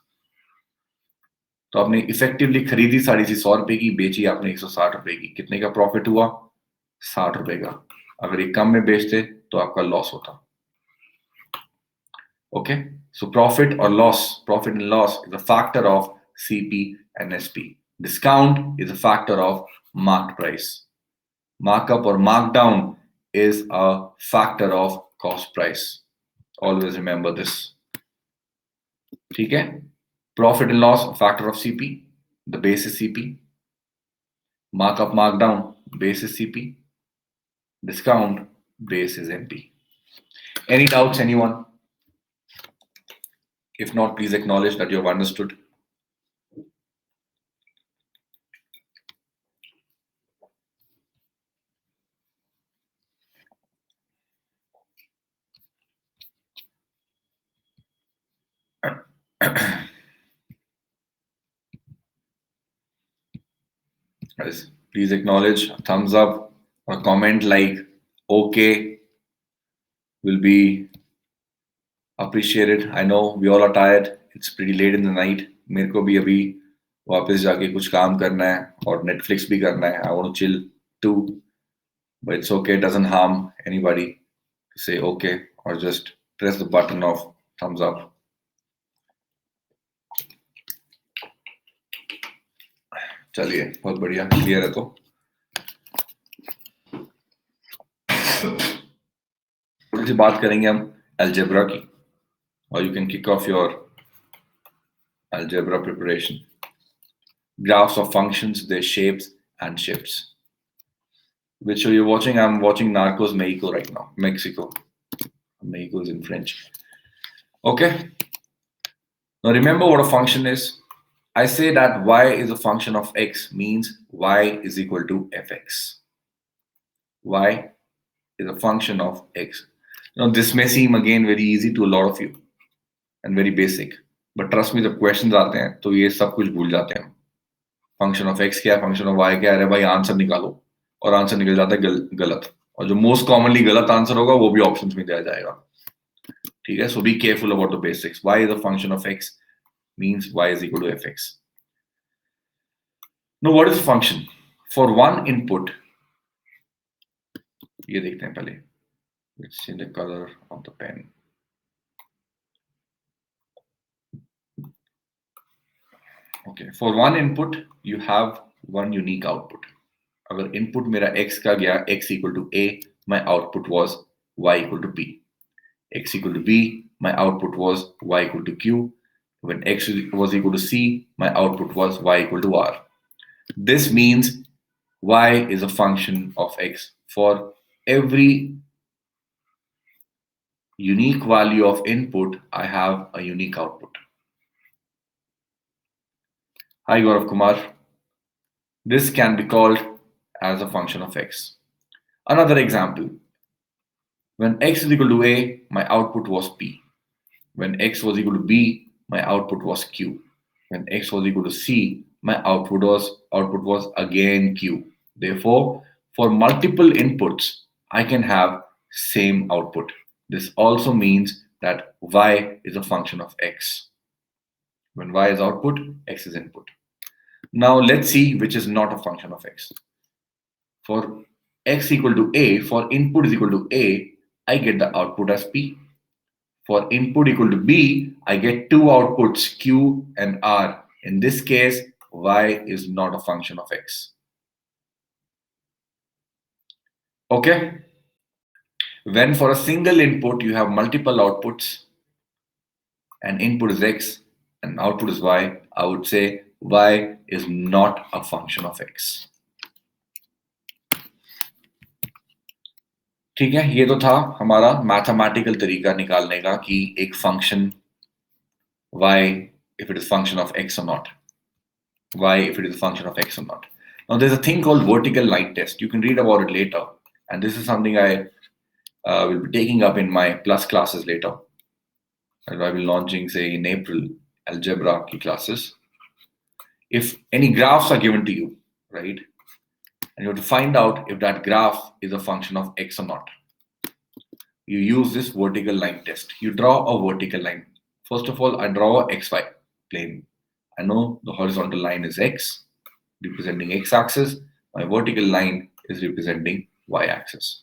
तो आपने इफेक्टिवली खरीदी साड़ी सी 100 रुपए की, बेची आपने 160 रुपए की. कितने का प्रॉफिट हुआ? 60 रुपए का. अगर ये कम में बेचते तो आपका लॉस होता. ओके, सो प्रॉफिट और loss, profit and loss is a factor of CP and SP. Discount is a factor of mark price. Markup और markdown is a factor of cost price. Always remember this. ठीक है, profit and loss factor of CP, the base is CP. Markup markdown, base is CP. Discount, base is MP. Any doubts, anyone? If not, please acknowledge that you have understood. Guys, please acknowledge, a thumbs up or a comment like okay will be appreciated. I know we all are tired. It's pretty late in the night. मेरे को भी अभी वापस जाके कुछ काम करना है और Netflix भी करना है. I want to chill too, but it's okay. It doesn't harm anybody to say okay or just press the button of thumbs up. चलिए, बहुत बढ़िया, क्लियर है. तो थोड़ी सी बात करेंगे हम अलजेब्रा की, और you can kick off your algebra preparation. Graphs of functions, their shapes and shifts. Which show you're watching? I'm watching Narcos Mexico right now. Mexico. Mexico is in French. Okay. Now remember what a function is. I say that y is a function of x means y is equal to fx. Y is a function of x. Now this may seem again very easy to a lot of you and very basic. But trust me, जब questions आते हैं तो ये सब कुछ भूल जाते हैं. फंक्शन ऑफ एक्स क्या है, फंक्शन ऑफ वाई क्या है, भाई आंसर निकालो, और आंसर निकल जाता है गलत, और जो मोस्ट कॉमनली गलत आंसर होगा वो भी ऑप्शंस में दिया जाएगा. ठीक है, so be careful about the basics. Y is a function of X means Y is equal to F X. Know what is function? For one input ये देखते हैं पहले. Let's see the color of the pen. Okay, for one input you have one unique output. अगर input मेरा x का गया x equal to a, my output was y equal to b. X equal to b, my output was y equal to q. When x was equal to c, my output was y equal to r. This means y is a function of x. For every unique value of input, I have a unique output. Hi Gaurav Kumar. This can be called as a function of x. Another example. When x is equal to a, my output was p. When x was equal to b, my output was q. When x was equal to c, my output was again q. Therefore, for multiple inputs, I can have same output. This also means that y is a function of x. When y is output, x is input. Now let's see which is not a function of x. For x equal to a, for input is equal to a, I get the output as p. For input equal to b, I get two outputs q and r. In this case, y is not a function of x. Okay? When for a single input you have multiple outputs and input is x and output is y, I would say y is not a function of x. ठीक है, ये तो था हमारा mathematical तरीका निकालने का कि एक function y if it is function of x or not, y if it is a function of x or not. Now there's a thing called vertical line test. You can read about it later, and this is something I will be taking up in my plus classes later. And I will be launching, say, in April, algebra key classes. If any graphs are given to you, right, and you have to find out if that graph is a function of x or not, you use this vertical line test. You draw a vertical line. First of all, I draw a xy plane. I know the horizontal line is x, representing x-axis. My vertical line is representing y-axis.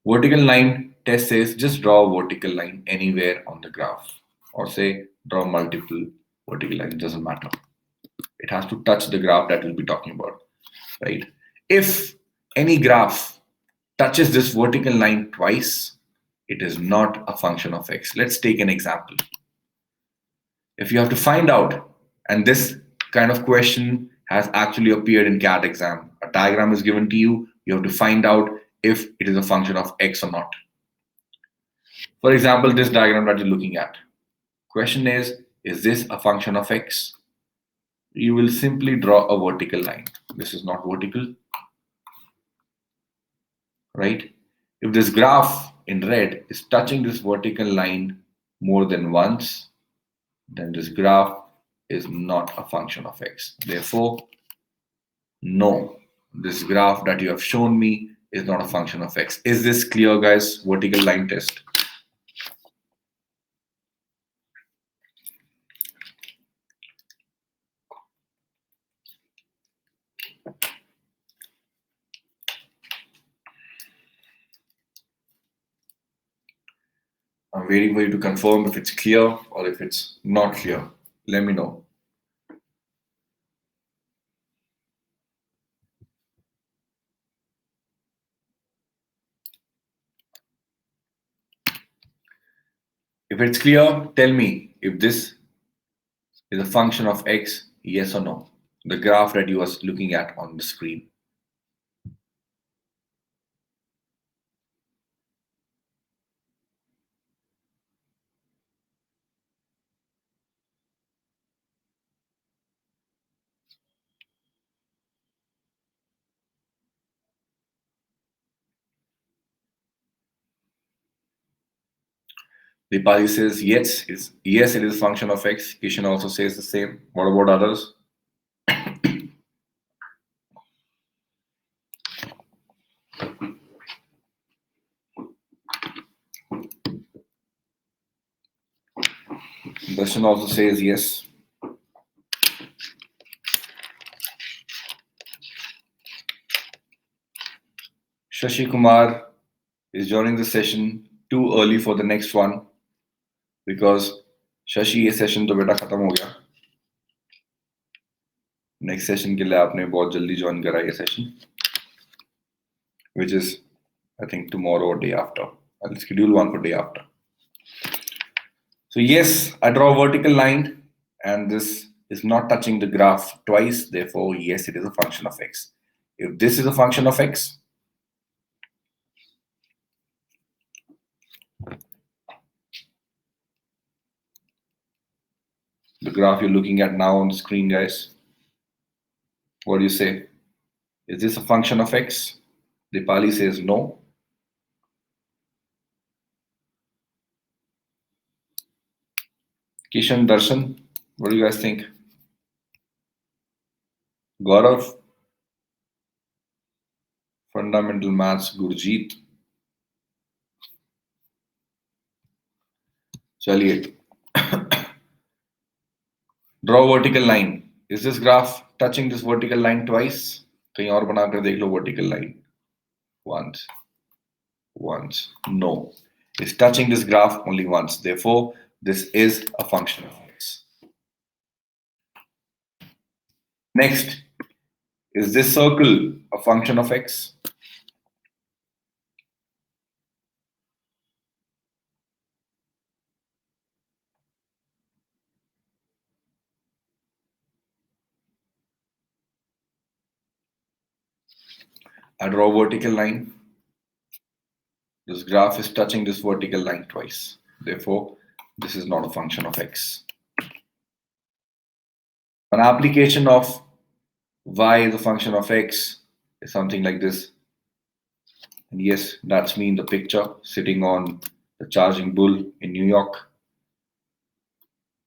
Vertical line test says just draw a vertical line anywhere on the graph, or say draw multiple vertical lines, doesn't matter. It has to touch the graph that we'll be talking about, right? If any graph touches this vertical line twice, it is not a function of x. Let's take an example. If you have to find out, and this kind of question has actually appeared in CAT exam, a diagram is given to you, you have to find out if it is a function of x or not. For example, this diagram that you're looking at. Question is this a function of x? You will simply draw a vertical line. This is not vertical, right? If this graph in red is touching this vertical line more than once, then this graph is not a function of x. Therefore, no, this graph that you have shown me is not a function of x. Is this clear, guys? Vertical line test. I'm waiting for you to confirm if it's clear or if it's not clear. Let me know. If it's clear, tell me if this is a function of x, yes or no. The graph that you are looking at on the screen. Dipali says yes, it is a function of x. Kishan also says the same. What about others? Darshan also says yes. Shashi Kumar is joining the session too early for the next one because Shashi ये session तो बेटा खत्म हो गया. Next session के लिए आपने बहुत जल्दी join करा ये session, which is I think tomorrow or day after. I'll schedule one for day after. So yes, I draw a vertical line and this is not touching the graph twice. Therefore, yes, it is a function of x. If this is a function of x, the graph you're looking at now on the screen, guys, what do you say? Is this a function of x? Dipali says no. Kishan, Darshan, what do you guys think? Gaurav, fundamental maths, Gurjeet. Chaliye. Draw a vertical line. Is this graph touching this vertical line twice? कहीं और बनाकर देख लो vertical line. Once. No. It's touching this graph only once. Therefore, this is a function of x. Next, is this circle a function of x? I draw a vertical line. This graph is touching this vertical line twice. Therefore, this is not a function of x. An application of y is a function of x is something like this. And yes, that's me in the picture sitting on the charging bull in New York.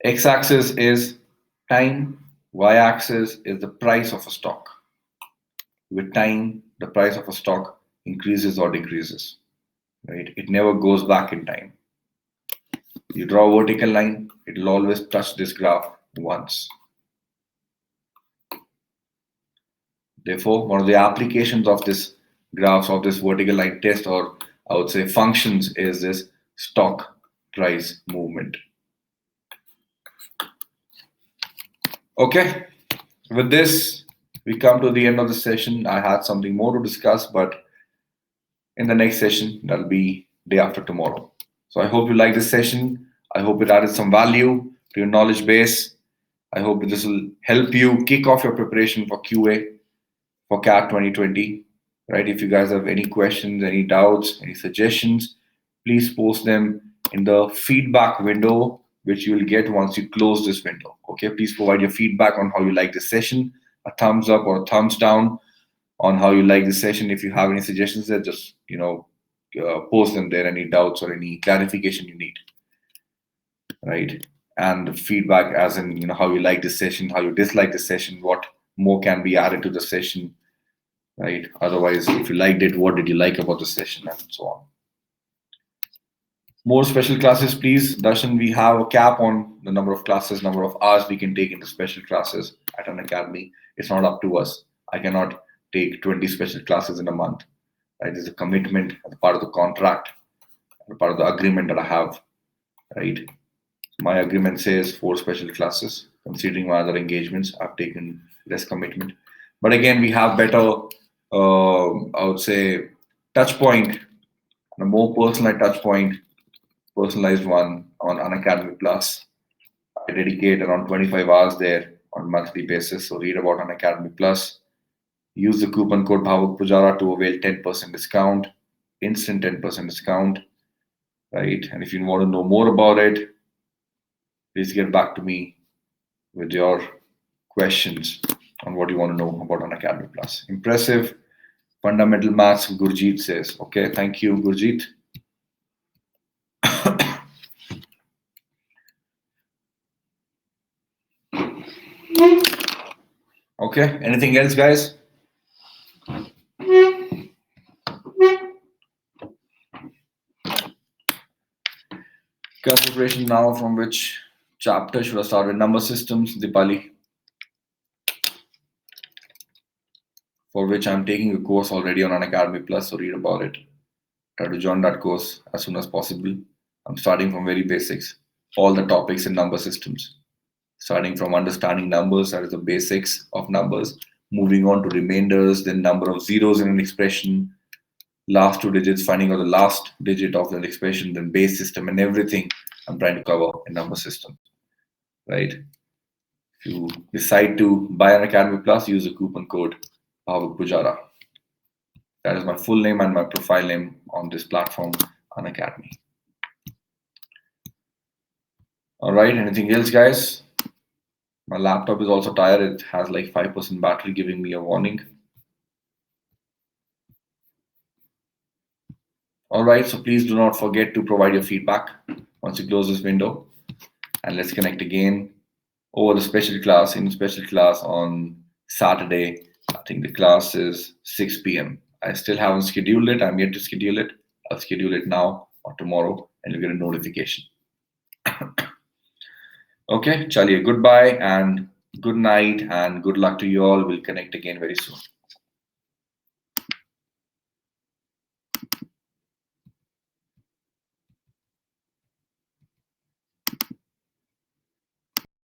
X-axis is time, y-axis is the price of a stock. With time, the price of a stock increases or decreases, right? It never goes back in time. You draw a vertical line, it will always touch this graph once. Therefore, one of the applications of this graphs of this vertical line test, or I would say functions, is this stock price movement. Okay, with this, we come to the end of the session. I had something more to discuss, but in the next session, that'll be day after tomorrow. So I hope you like this session. I hope it added some value to your knowledge base. I hope this will help you kick off your preparation for QA for CAT 2020. Right? If you guys have any questions, any doubts, any suggestions, please post them in the feedback window, which you will get once you close this window. Okay, please provide your feedback on how you like this session, a thumbs up or a thumbs down on how you like this session. If you have any suggestions there, just post them there, any doubts or any clarification you need, right? And feedback as in how you like this session, how you dislike this session, what more can be added to the session, right? Otherwise, if you liked it, what did you like about the session, and so on. More special classes, please. Darshan, we have a cap on the number of classes, number of hours we can take into special classes at Unacademy. It's not up to us. I cannot take 20 special classes in a month. Right? There's a commitment as part of the contract, as part of the agreement that I have. Right? My agreement says 4 special classes. Considering my other engagements, I've taken less commitment. But again, we have better, I would say, touch point, a more personalized touch point, personalized one on Unacademy Plus. I dedicate around 25 hours there on a monthly basis. So read about Unacademy Plus. Use the coupon code Bhavuk Pujara to avail 10% discount, instant 10% discount, right? And if you want to know more about it, please get back to me with your questions on what you want to know about Unacademy Plus. Impressive fundamental maths, Gurjeet says. Okay, thank you, Gurjeet. Okay, anything else, guys? Consideration now, from which chapter should I start with? Number systems, Dipali. for which I'm taking a course already on Unacademy Plus, so read about it. Try to join that course as soon as possible. I'm starting from very basics, all the topics in number systems, starting from understanding numbers, that is the basics of numbers, moving on to remainders, then number of zeros in an expression, last two digits, finding out the last digit of an expression, then base system, and everything I'm trying to cover in number system, right? If you decide to buy Unacademy Plus, use the coupon code Bhavuk Pujara. That is my full name and my profile name on this platform, Unacademy. All right, anything else, guys? My laptop is also tired. It has like 5% battery, giving me a warning. All right, so please do not forget to provide your feedback once you close this window. And let's connect again over the special class, in special class on Saturday. I think the class is 6 p.m. I still haven't scheduled it. I'm yet to schedule it. I'll schedule it now or tomorrow and you'll get a notification. Okay, chaliye, goodbye and good night and good luck to you all. We'll connect again very soon.